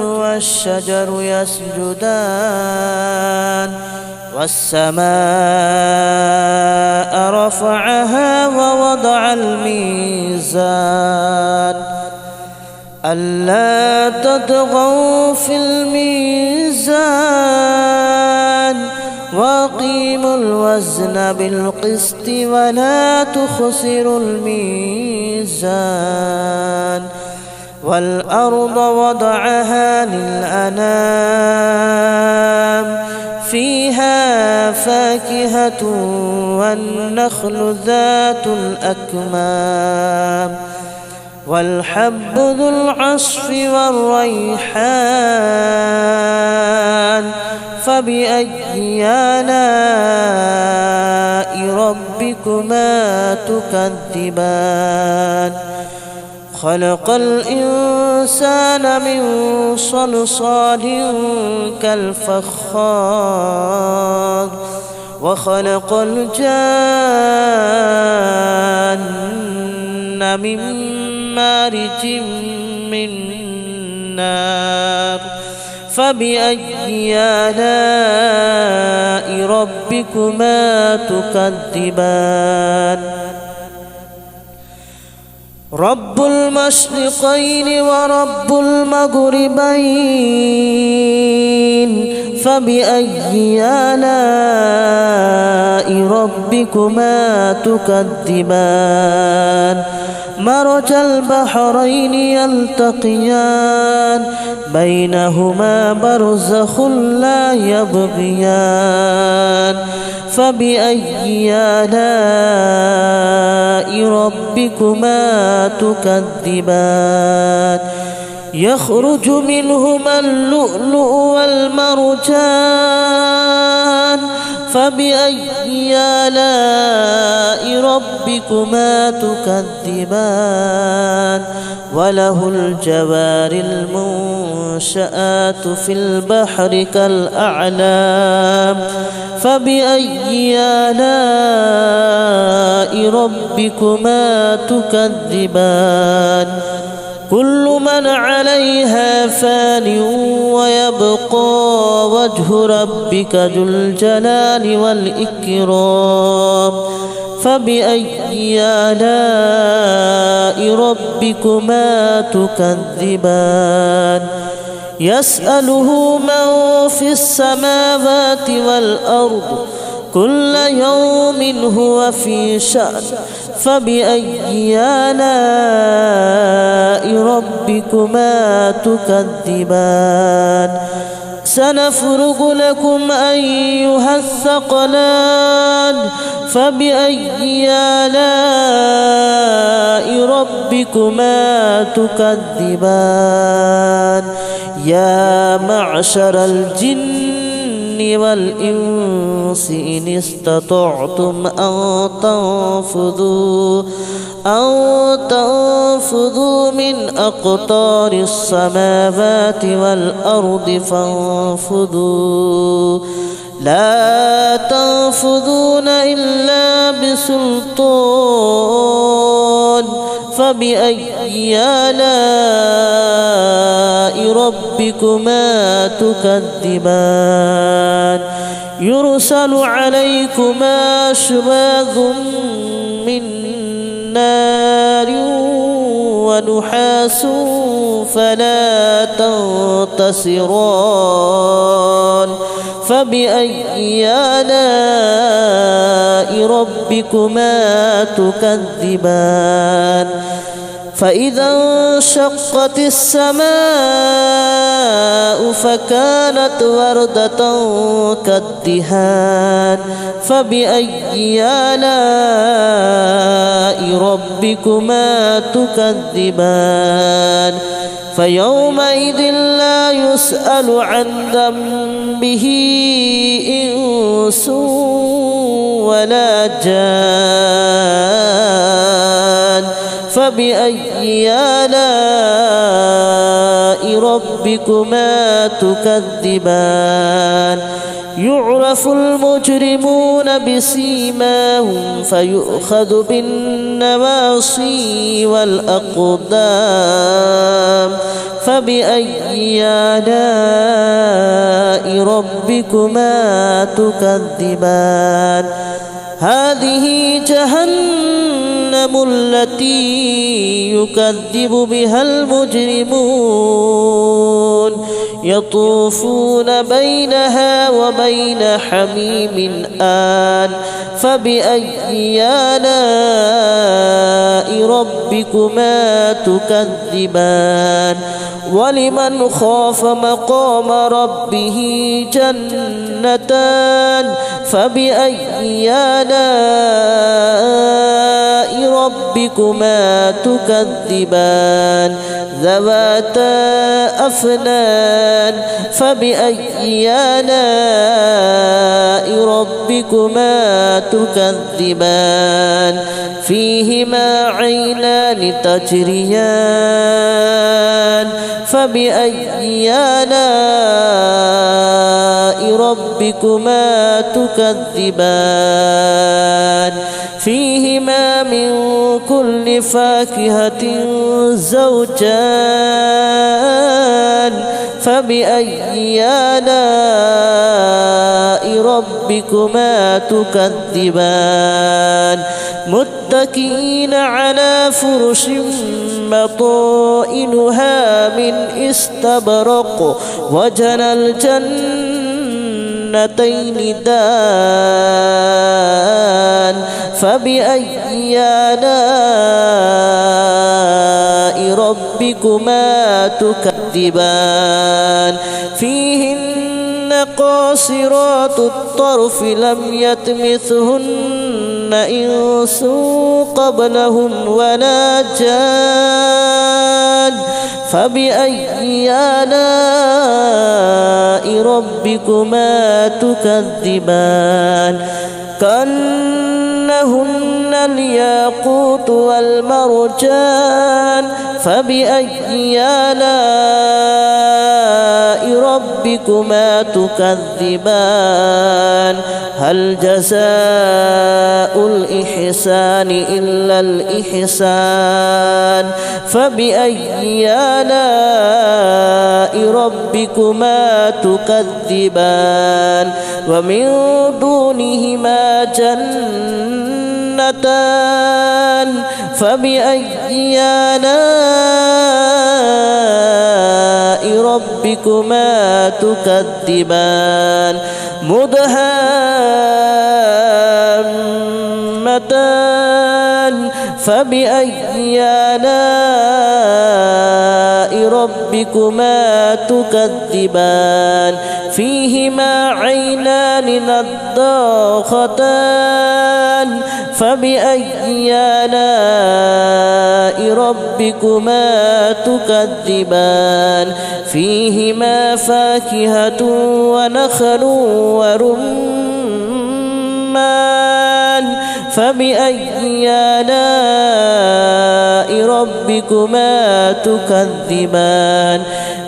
والشجر يسجدان والسماء رفعها ووضع الميزان ألا تطغوا في الميزان وأقيموا الوزن بالقسط ولا تخسروا الميزان والأرض وضعها للأنام فيها فاكهة والنخل ذات الأكمام والحب ذو العصف والريحان فبأي آلاء ربكما تكذبان خلق الإنسان الإنسان من صلصال كالفخار وخلق الجان من مارج من نار فبأي آلاء ربكما تكذبان رب المشرقين ورب المغربين فبأي آلاء ربكما تكذبان مرج البحرين يلتقيان بينهما برزخ لا يبغيان فبأي آلاء ربكما تكذبان يخرج منهما اللؤلؤ والمرجان فبأي آلاء ربكما تكذبان وله الجوار المنشآت في البحر كالأعلام فبأي آلاء ربكما تكذبان كل من عليها فان ويبقى وجه ربك ذو الجلال والإكرام فبأي آلاء ربكما تكذبان يسأله من في السماوات والأرض كل يوم هو في شأن فبأي آلاء ربكما تكذبان سنفرغ لكم أيها الثقلان فبأي آلاء ربكما تكذبان يا معشر الجن والإنس إن استطعتم أن تنفذوا من أقطار السماوات والأرض فانفذوا لا تنفذون إلا بسلطان فبأي آلاء ربكما تكذبان يرسل عليكما شواظ من نار ونحاس فلا تنتصران فبأي آلاء ربكما تكذبان فإذا انشقت السماء فكانت وردة كالدهان فبأي آلاء ربكما تكذبان فيومئذ لا يسأل عن ذنبه إنس ولا جان فبأي آلاء ربكما تكذبان يعرف المجرمون بسيماهم فيؤخذ بالنواصي والأقدام فبأي آلاء ربكما تكذبان هذه جهنم التي يكذب بها المجرمون يطوفون بينها وبين حميم آن فبأي آلاء ربكما تكذبان ولمن خاف مقام ربه جنتان فبأي آلاء ربكما تكذبان ذواتا أفنان فبأي آلاء ربكما تكذبان فيهما عينان تجريان فبأي آلاء ربكما تكذبان فيهما من كل فاكهة زوجان فبأي آلاء ربكما تكذبان متكئين على فرش بطائنها من استبرق وجنى الجنتين دان فبأي آلاء ربكما تكذبان فيهن قاصرات الطرف لم يطمثهن إنس قبلهم ولا جان فبأي آلاء ربكما تكذبان كأنهن الياقوت والمرجان فبأي آلاء ربكما تكذبان هل جزاء الإحسان إلا الإحسان فبأي آلاء ربكما تكذبان ومن دونهما جنتان فبأي آلاء ربكما تكذبان مدهامتان فبأي آلاء ربكما تكذبان فيهما عينان نضاختان فبأي آلاء ربكما تكذبان فيهما فاكهة ونخل ورمان فبأي آلاء ربكما تكذبان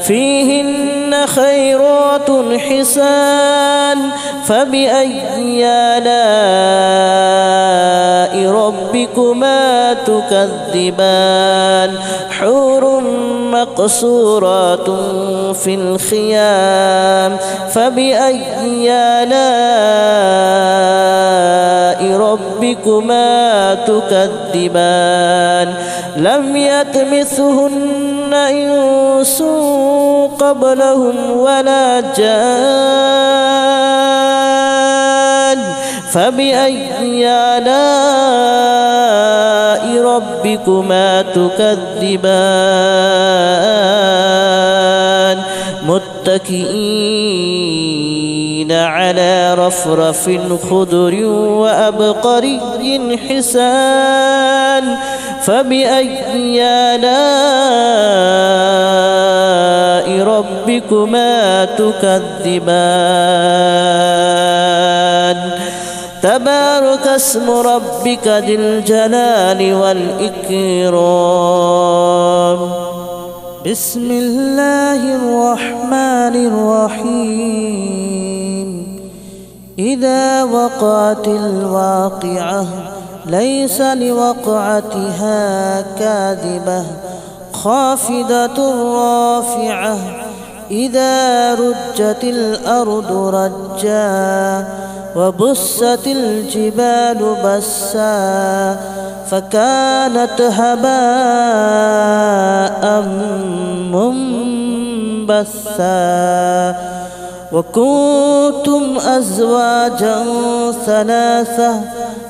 فيهن خيرات حسان فبأي آلاء ربكما تكذبان حور مقصورات في الخيام فبأي آلاء ربكما تكذبان لم يطمثهن إنس قبلهم ولا جان فبأي آلاء ربكما تكذبان متكئين على رفرف خضر وأبقري حسان فبأي آلاء ربكما تكذبان تبارك اسم ربك ذي الجلال والإكرام بسم الله الرحمن الرحيم إذا وقعت الواقعة ليس لوقعتها كاذبة خافضة رافعة إذا رجت الأرض رجا وبست الجبال بسا فكانت هباء منبثا وكنتم أزواجا ثلاثة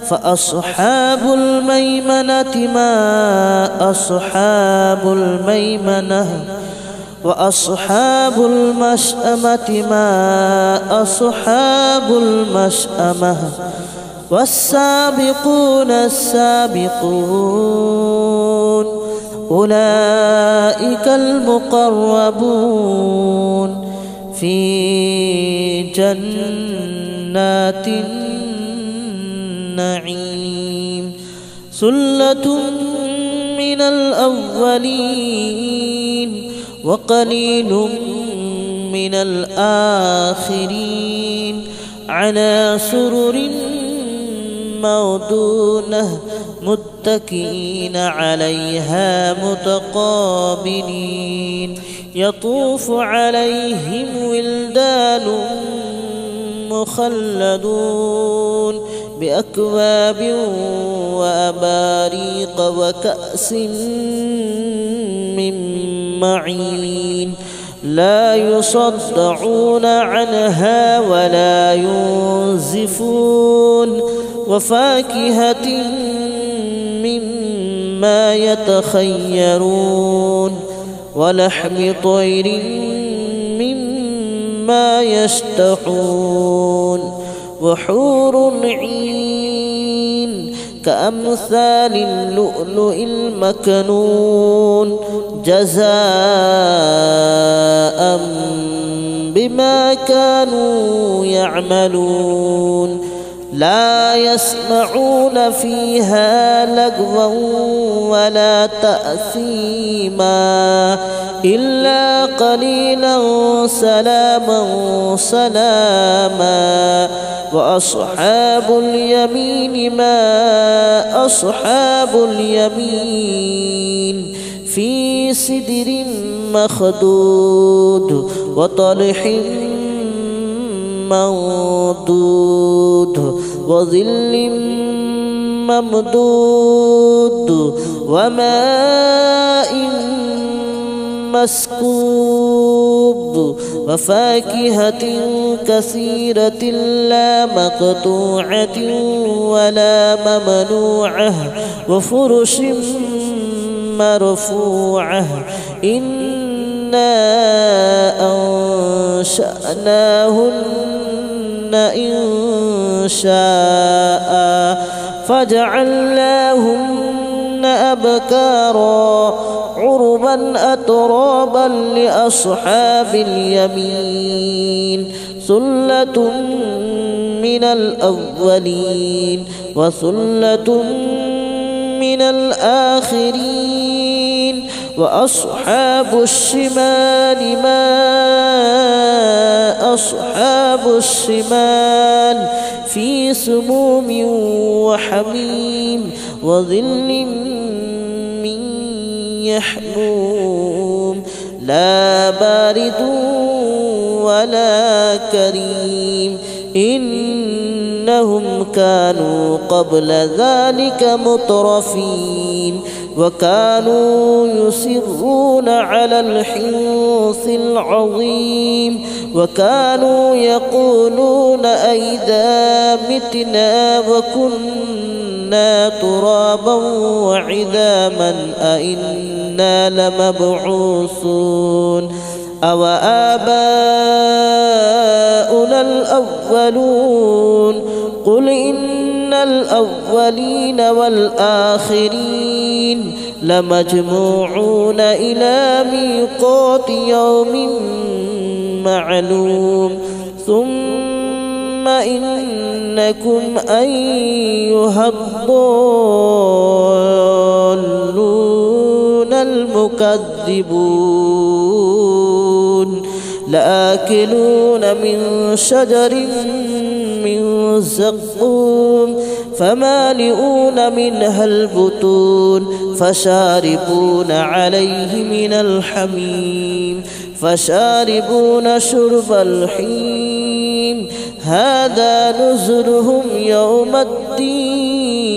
فأصحاب الميمنة ما أصحاب الميمنة وأصحاب المشأمة ما أصحاب المشأمة والسابقون السابقون أولئك المقربون في جنات النعيم ثلة من الأولين وقليل من الآخرين على سرر موضونة متكئين عليها متقابلين يطوف عليهم ولدان مخلدون بأكواب وأباريق وكأس من معين لا يصدعون عنها ولا ينزفون وفاكهة مما يتخيرون ولحم طير مما يشتهون وحور عين كأمثال اللؤلؤ المكنون جزاء بما كانوا يعملون لا يسمعون فيها لغوا ولا تأثيما إلا قليلا سلاما سلاما وأصحاب اليمين ما أصحاب اليمين في سدر مخدود وطلح منضود وظل ممدود وماء مسكوب وفاكهة كثيرة لا مقطوعة ولا ممنوعة وفرش مرفوعة إنا أنشأناهن إن شاء فجعلناهن أبكارا عربا أترابا لأصحاب اليمين ثلة من الأولين وثلة من الآخرين وأصحاب الشمال ما أصحاب الشمال في سموم وحميم وظل من يحموم لا بارد ولا كريم إنهم كانوا قبل ذلك مترفين وكانوا يصرون على الحنث العظيم وكانوا يقولون أئذا متنا وكنا ترابا وعظاما أئنا لمبعوثون أو آباؤنا الأولون قل إن الأولين والآخرين لمجموعون إلى ميقات يوم معلوم ثم إنكم أيها الضالون المكذبون لآكلون من شجر من زقوم فمالئون منها البطون فشاربون عليه من الحميم فشاربون شرب الحميم هذا نزلهم يوم الدين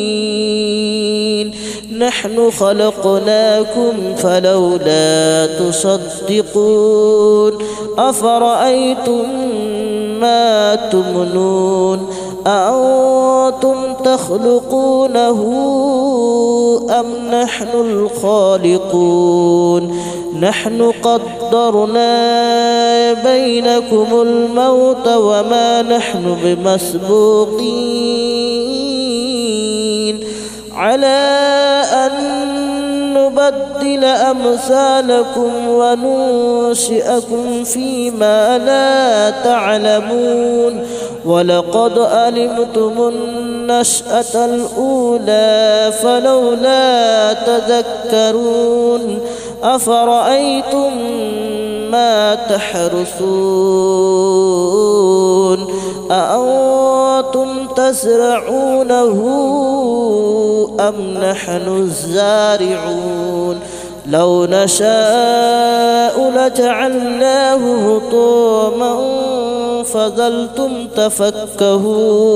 نحن خلقناكم فلولا تصدقون أفرأيتم ما تمنون أأنتم تخلقونه أم نحن الخالقون نحن قدرنا بينكم الموت وما نحن بمسبوقين على أن نبدل أمثالكم وننشئكم فيما لا تعلمون ولقد علمتم النشأة الأولى فلولا تذكرون أفرأيتم ما تحرثون أأنتم تزرعونه أم نحن الزارعون لو نشاء لجعلناه هطاما فظلتم تفكهون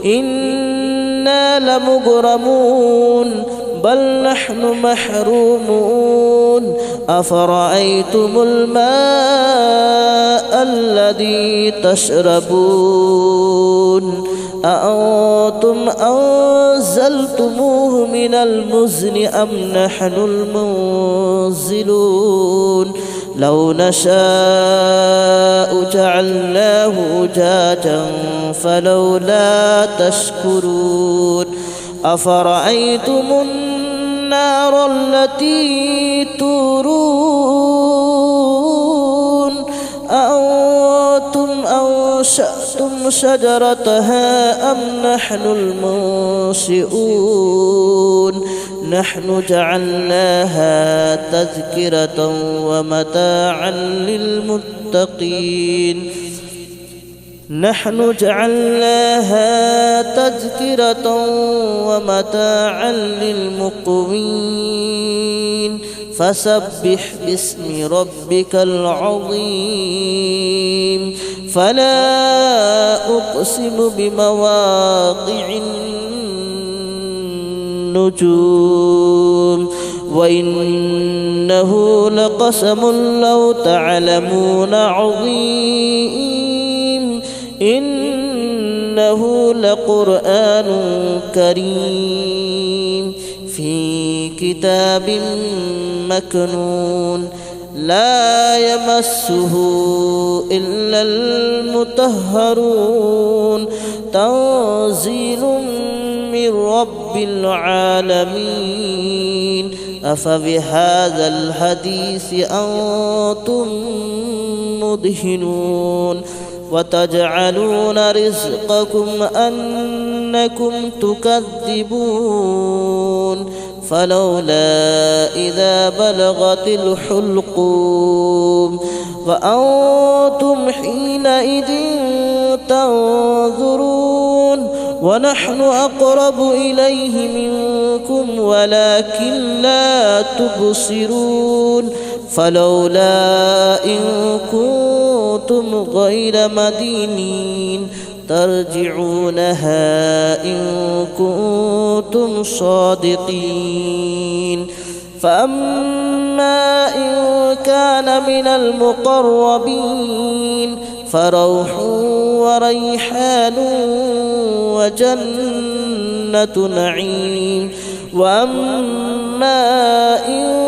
إنا لمغرمون بل نحن محرومون أفرأيتم الماء الذي تشربون أأنتم أنزلتموه من المزن أم نحن المنزلون لو نشاء جعلناه أجاجا فلولا تشكرون أفرأيتم النار التي تورون أأنتم أنشأتم شجرتها أم نحن المنشئون نحن جعلناها تذكرة ومتاعا للمتقين نحن جعلناها تذكرة ومتاعا للمقوين فسبح باسم ربك العظيم فلا أقسم بمواقع النجوم وإنه لقسم لو تعلمون عظيم إنه لقرآن كريم في كتاب مكنون لا يمسه إلا المطهرون تنزيل من رب العالمين أفبهذا الحديث أنتم مدهنون وتجعلون رزقكم أنكم تكذبون فلولا إذا بلغت الحلقوم وأنتم حينئذ تنظرون ونحن أقرب إليه منكم ولكن لا تبصرون فلولا إن كنتم غير مدينين ترجعونها إن كنتم صادقين فأما إن كان من المقربين فروح وريحان وجنة نعيم وأما إن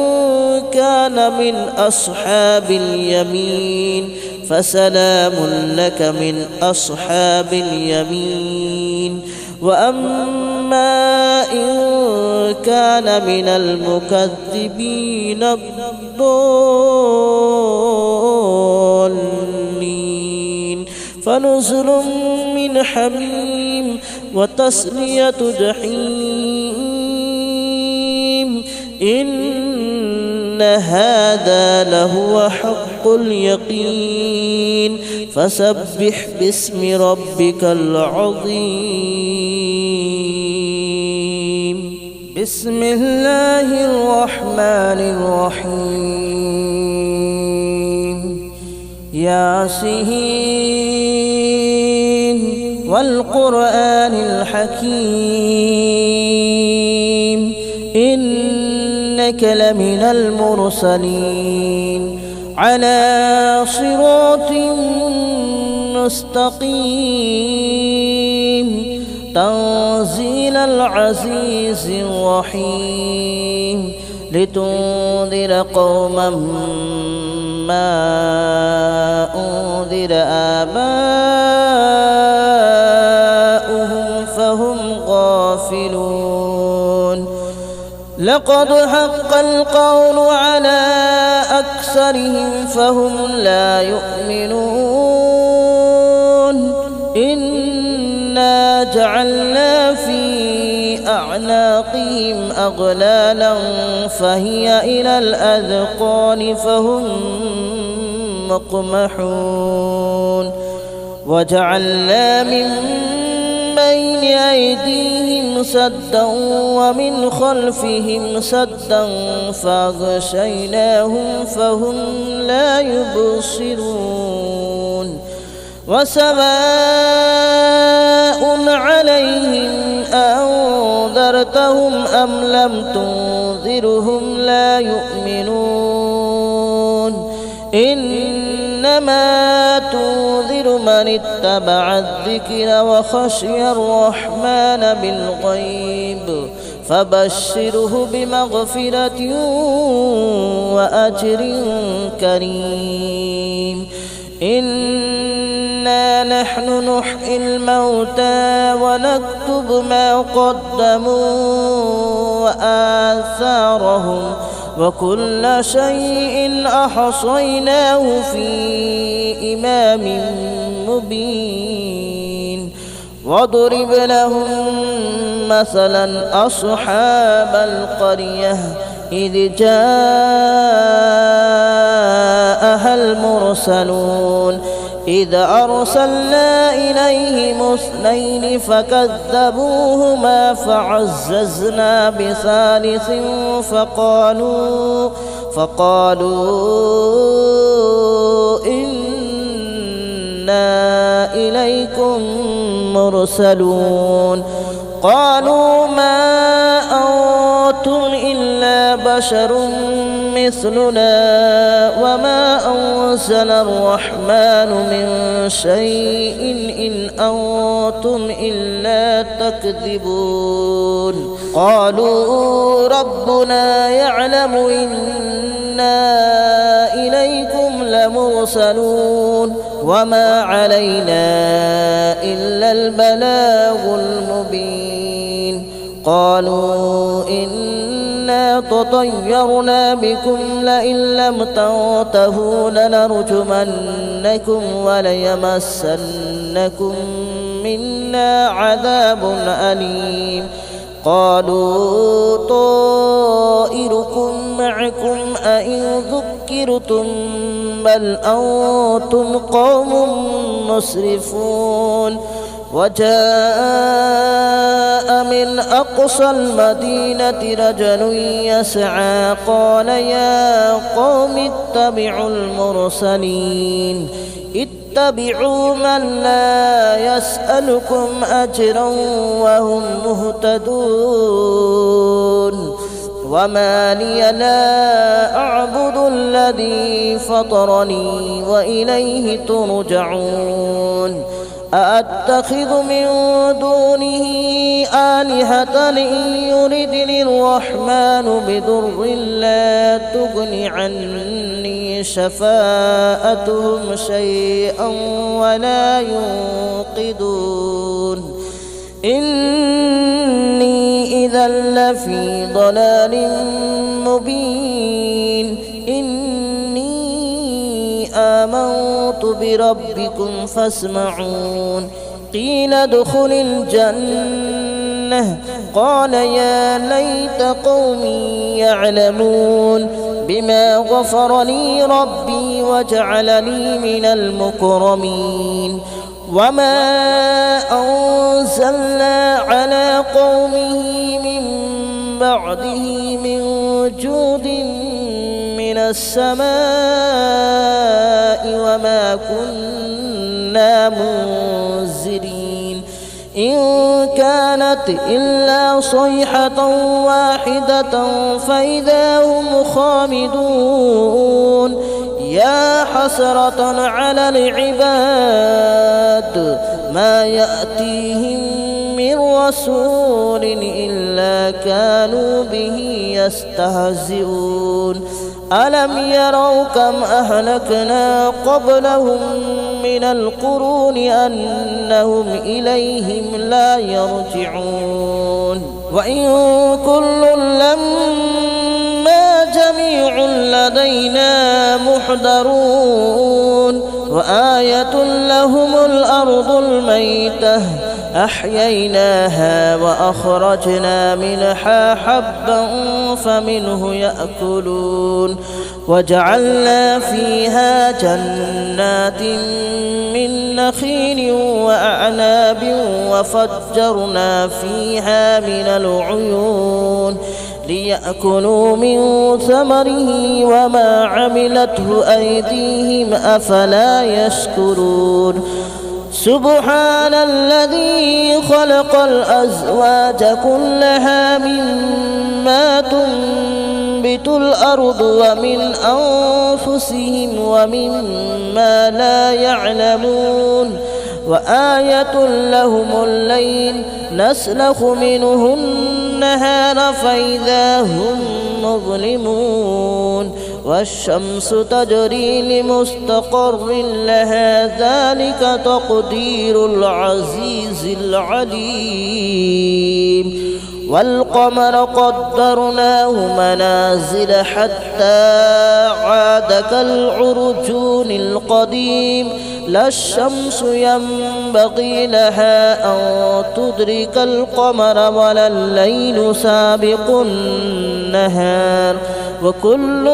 كان من أصحاب اليمين فسلام لك من أصحاب اليمين وأما إن كان من المكذبين الضالين فنزل من حميم وتصلية جحيم إن هذا لهو حق اليقين فسبح باسم ربك العظيم بسم الله الرحمن الرحيم ياسين والقرآن الحكيم إنك لمن المرسلين على صراط مستقيم تنزيل العزيز الرحيم لتنذر قوما ما أنذر آباؤهم فهم غافلون لقد حق القول على أكثرهم فهم لا يؤمنون إنا جعلنا في أعينهم أعناقهم أغلالا فهي إلى الأذقان فهم مقمحون وجعلنا من بين أيديهم سدا ومن خلفهم سدا فأغشيناهم فهم لا يبصرون وسواء عليهم أنذرتهم أم لم تنذرهم لا يؤمنون إنما تنذر من اتبع الذكر وخشي الرحمن بالغيب فبشره بمغفرة وأجر كريم إنا نحن نحيي الموتى ونكتب ما قدموا وآثارهم وكل شيء أحصيناه في إمام مبين واضرب لهم مثلا أصحاب القرية إذ جاءها المرسلون إذ أرسلنا إليهم اثنين فكذبوهما فعززنا بثالث فقالوا إنا إليكم مرسلون قالوا ما أنتم إلا بشر مثلنا وما أنزل الرحمن من شيء إن أنتم إلا تكذبون قالوا ربنا يعلم إنا إليكم لمرسلون وما علينا إلا البلاغ المبين قالوا إنا تطيرنا بكم لئن لم تنتهوا لنرجمنكم وليمسنكم منا عذاب أليم قالوا طائركم معكم أئن ذكرتم بل أنتم قوم مسرفون وجاء من أقصى المدينة رجل يسعى قال يا قوم اتبعوا المرسلين اتبعوا من لا يسألكم أجرا وهم مهتدون وما لي لا أعبد الذي فطرني وإليه ترجعون أأتخذ من دونه آلهة إن يردني الرحمن بضر لا تغن عني شفاءتهم شيئا ولا ينقذون إني إذا لفي ضلال مبين آمنت بربكم فاسمعون قيل ادخل الجنة قال يا ليت قومي يعلمون بما غفر لي ربي وجعلني من المكرمين وما أنزلنا على قومه من بعده من جود من السماء وما كنا منزلين إن كانت إلا صيحة واحدة فإذا هم خامدون يا حسرة على العباد ما يأتيهم من رسول إلا كانوا به يستهزئون ألم يروا كم أهلكنا قبلهم من القرون أنهم إليهم لا يرجعون وإن كل لما جميع لدينا محضرون وآية لهم الأرض الميتة أحييناها وأخرجنا منها حبا فمنه يأكلون وجعلنا فيها جنات من نخيل وأعناب وفجرنا فيها من العيون ليأكلوا من ثمره وما عملته أيديهم أفلا يشكرون سبحان الذي خلق الأزواج كلها مما تنبت الأرض ومن أنفسهم ومما لا يعلمون وآية لهم الليل نسلخ منه النهار فإذا هم مظلمون والشمس تجري لمستقر لها ذلك تقدير العزيز العليم والقمر قدرناه منازل حتى عاد كالعرجون القديم لا الشمس ينبغي لها أن تدرك القمر ولا الليل سابق النهار وكل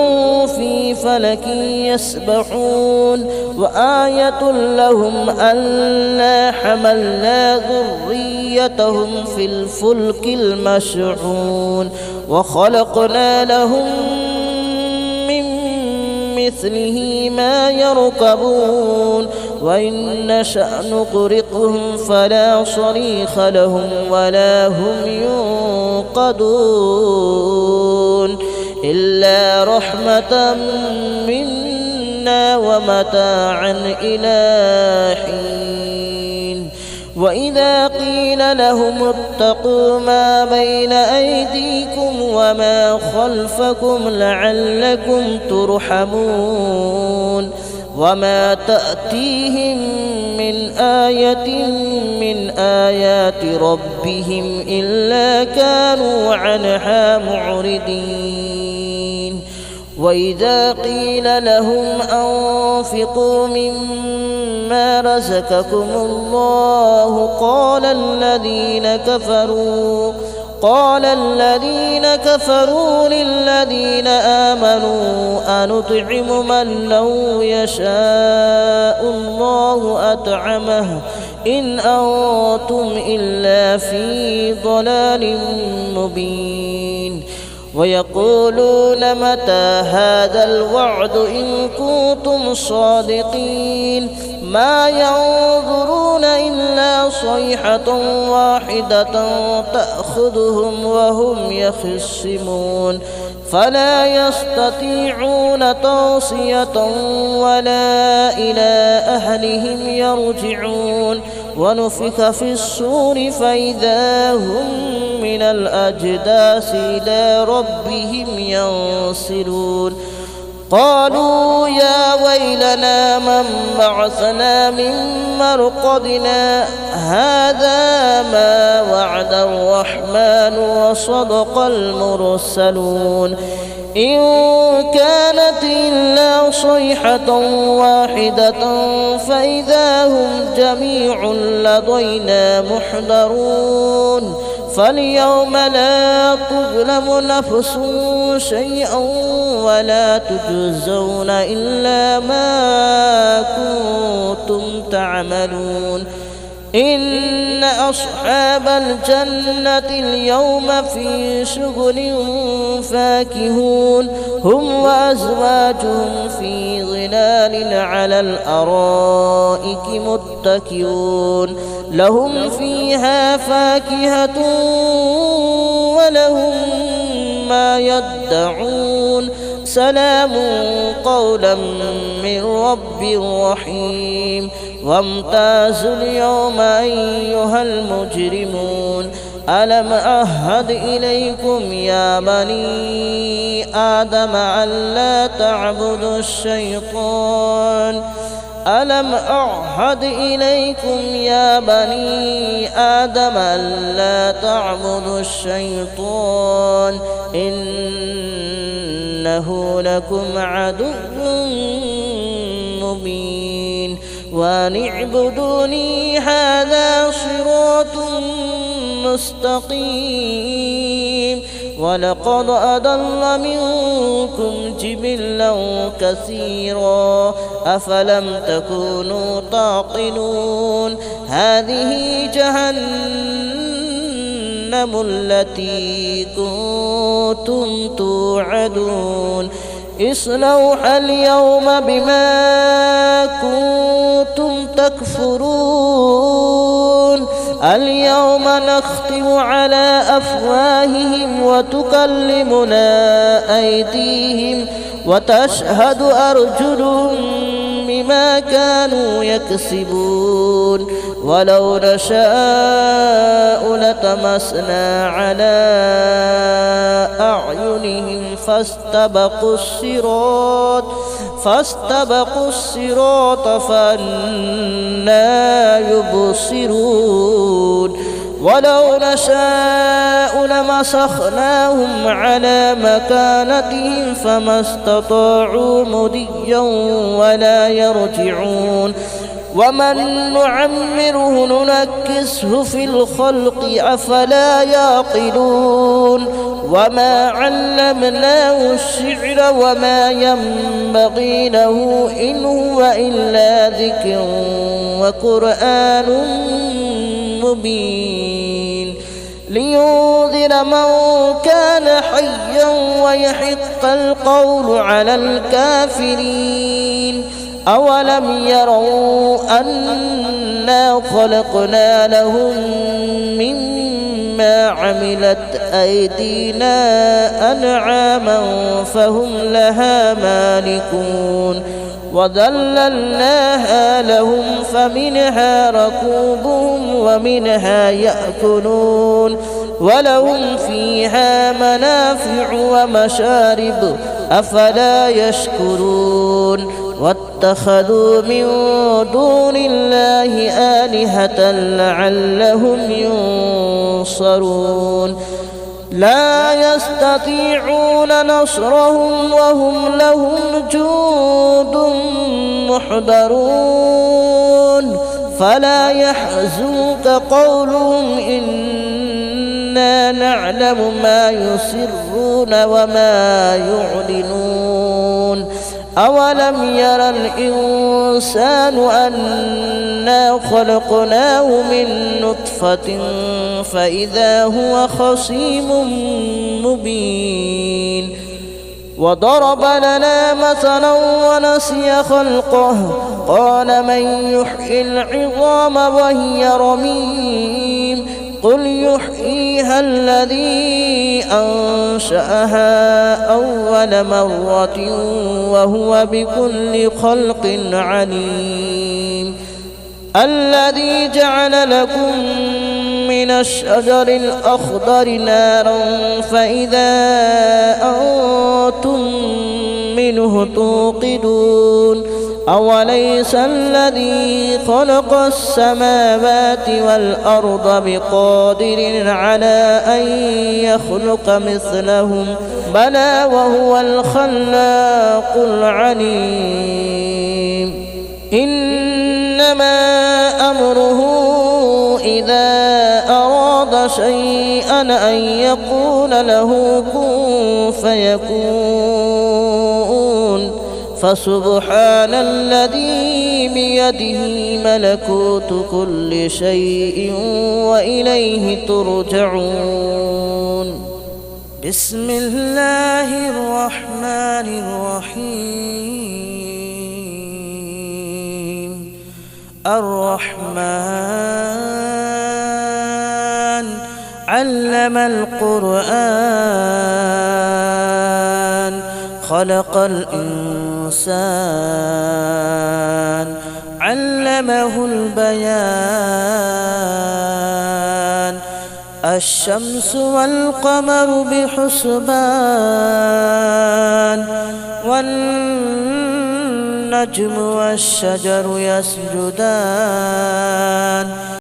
في فلك يسبحون وآية لهم ألا حملنا ذريتهم في الفلك المشحون وخلقنا لهم من مثله ما يركبون وإن نشأ نغرقهم فلا صريخ لهم ولا هم ينقذون إلا رحمة منا ومتاعا إلى حين وإذا قيل لهم اتقوا ما بين أيديكم وما خلفكم لعلكم ترحمون وما تأتيهم من آية من آيات ربهم إلا كانوا عنها معرضين وإذا قيل لهم أنفقوا مما رزقكم الله قال الذين كفروا للذين آمنوا أنطعم من لو يشاء الله أطعمه إن أنتم إلا في ضلال مبين ويقولون متى هذا الوعد إن كنتم صادقين ما ينظرون إلا صيحة واحدة تأخذهم وهم يخصمون فلا يستطيعون توصية ولا إلى أهلهم يرجعون ونفخ في الصور فإذا هم من الأجداث إلى ربهم ينسلون قالوا يا ويلنا من بعثنا من مرقدنا هذا ما وعد الرحمن وصدق المرسلون إن كانت إلا صيحة واحدة فإذا هم جميع لدينا محضرون فاليوم لا تظلم نفس شيئا ولا تجزون إلا ما كنتم تعملون إن أصحاب الجنة اليوم في شغل فاكهون هم وأزواجهم في ظلال على الأرائك متكئون لهم فيها فاكهة ولهم ما يدعون سلام قولا من رب رحيم وامتازوا اليوم أيها المجرمون ألم أعهد إليكم يا بني آدم ألا تعبدوا الشيطان ألم أعهد إليكم يا بني آدم ألا تعبدوا الشيطان إنه لكم عدو مبين وأن اعبدوني هذا صراط مستقيم ولقد أضل منكم جبلا كثيرا أفلم تكونوا تعقلون هذه جهنم التي كنتم توعدون اصلوها اليوم بما كنتم تكفرون اليوم نختم على أفواههم وتكلمنا أيديهم وتشهد أرجلهم بما كانوا يكسبون ولو نشاء لطمسنا على أعينهم فاستبقوا الصراط فأنى يبصرون ولو نشاء لمسخناهم على مكانتهم فما استطاعوا مضيا ولا يرجعون ومن نعمره ننكسه في الخلق أفلا يعقلون وما علمناه الشعر وما ينبغي له إن هو إلا ذكر وقرآن مبين لينذر من كان حيا ويحق القول على الكافرين أولم يروا أنا خلقنا لهم مما عملت أيدينا أنعاما فهم لها مالكون وذللناها لهم فمنها ركوبهم ومنها يأكلون ولهم فيها منافع ومشارب أفلا يشكرون واتخذوا من دون الله آلهة لعلهم ينصرون لا يستطيعون نصرهم وهم لهم جند محضرون فلا يحزنك قولهم إنا نعلم ما يسرون وما يعلنون أولم يرى الإنسان أنا خلقناه من نطفة فإذا هو خصيم مبين وضرب لنا مثلا ونسي خلقه قال من يحيي العظام وهي رميم قل يحييها الذي أنشأها أول مرة وهو بكل خلق عليم الذي جعل لكم من الشجر الأخضر نارا فإذا أنتم منه توقدون أوليس الذي خلق السماوات والأرض بقادر على أن يخلق مثلهم بلى وهو الخلاق العليم إنما أمره إذا أراد شيئا أن يقول له كن فيكون فسبحان الذي بيده ملكوت كل شيء وإليه ترجعون بسم الله الرحمن الرحيم الرحمن علم القرآن خلق الإنسان علمه البيان الشمس والقمر بحسبان والنجم والشجر يسجدان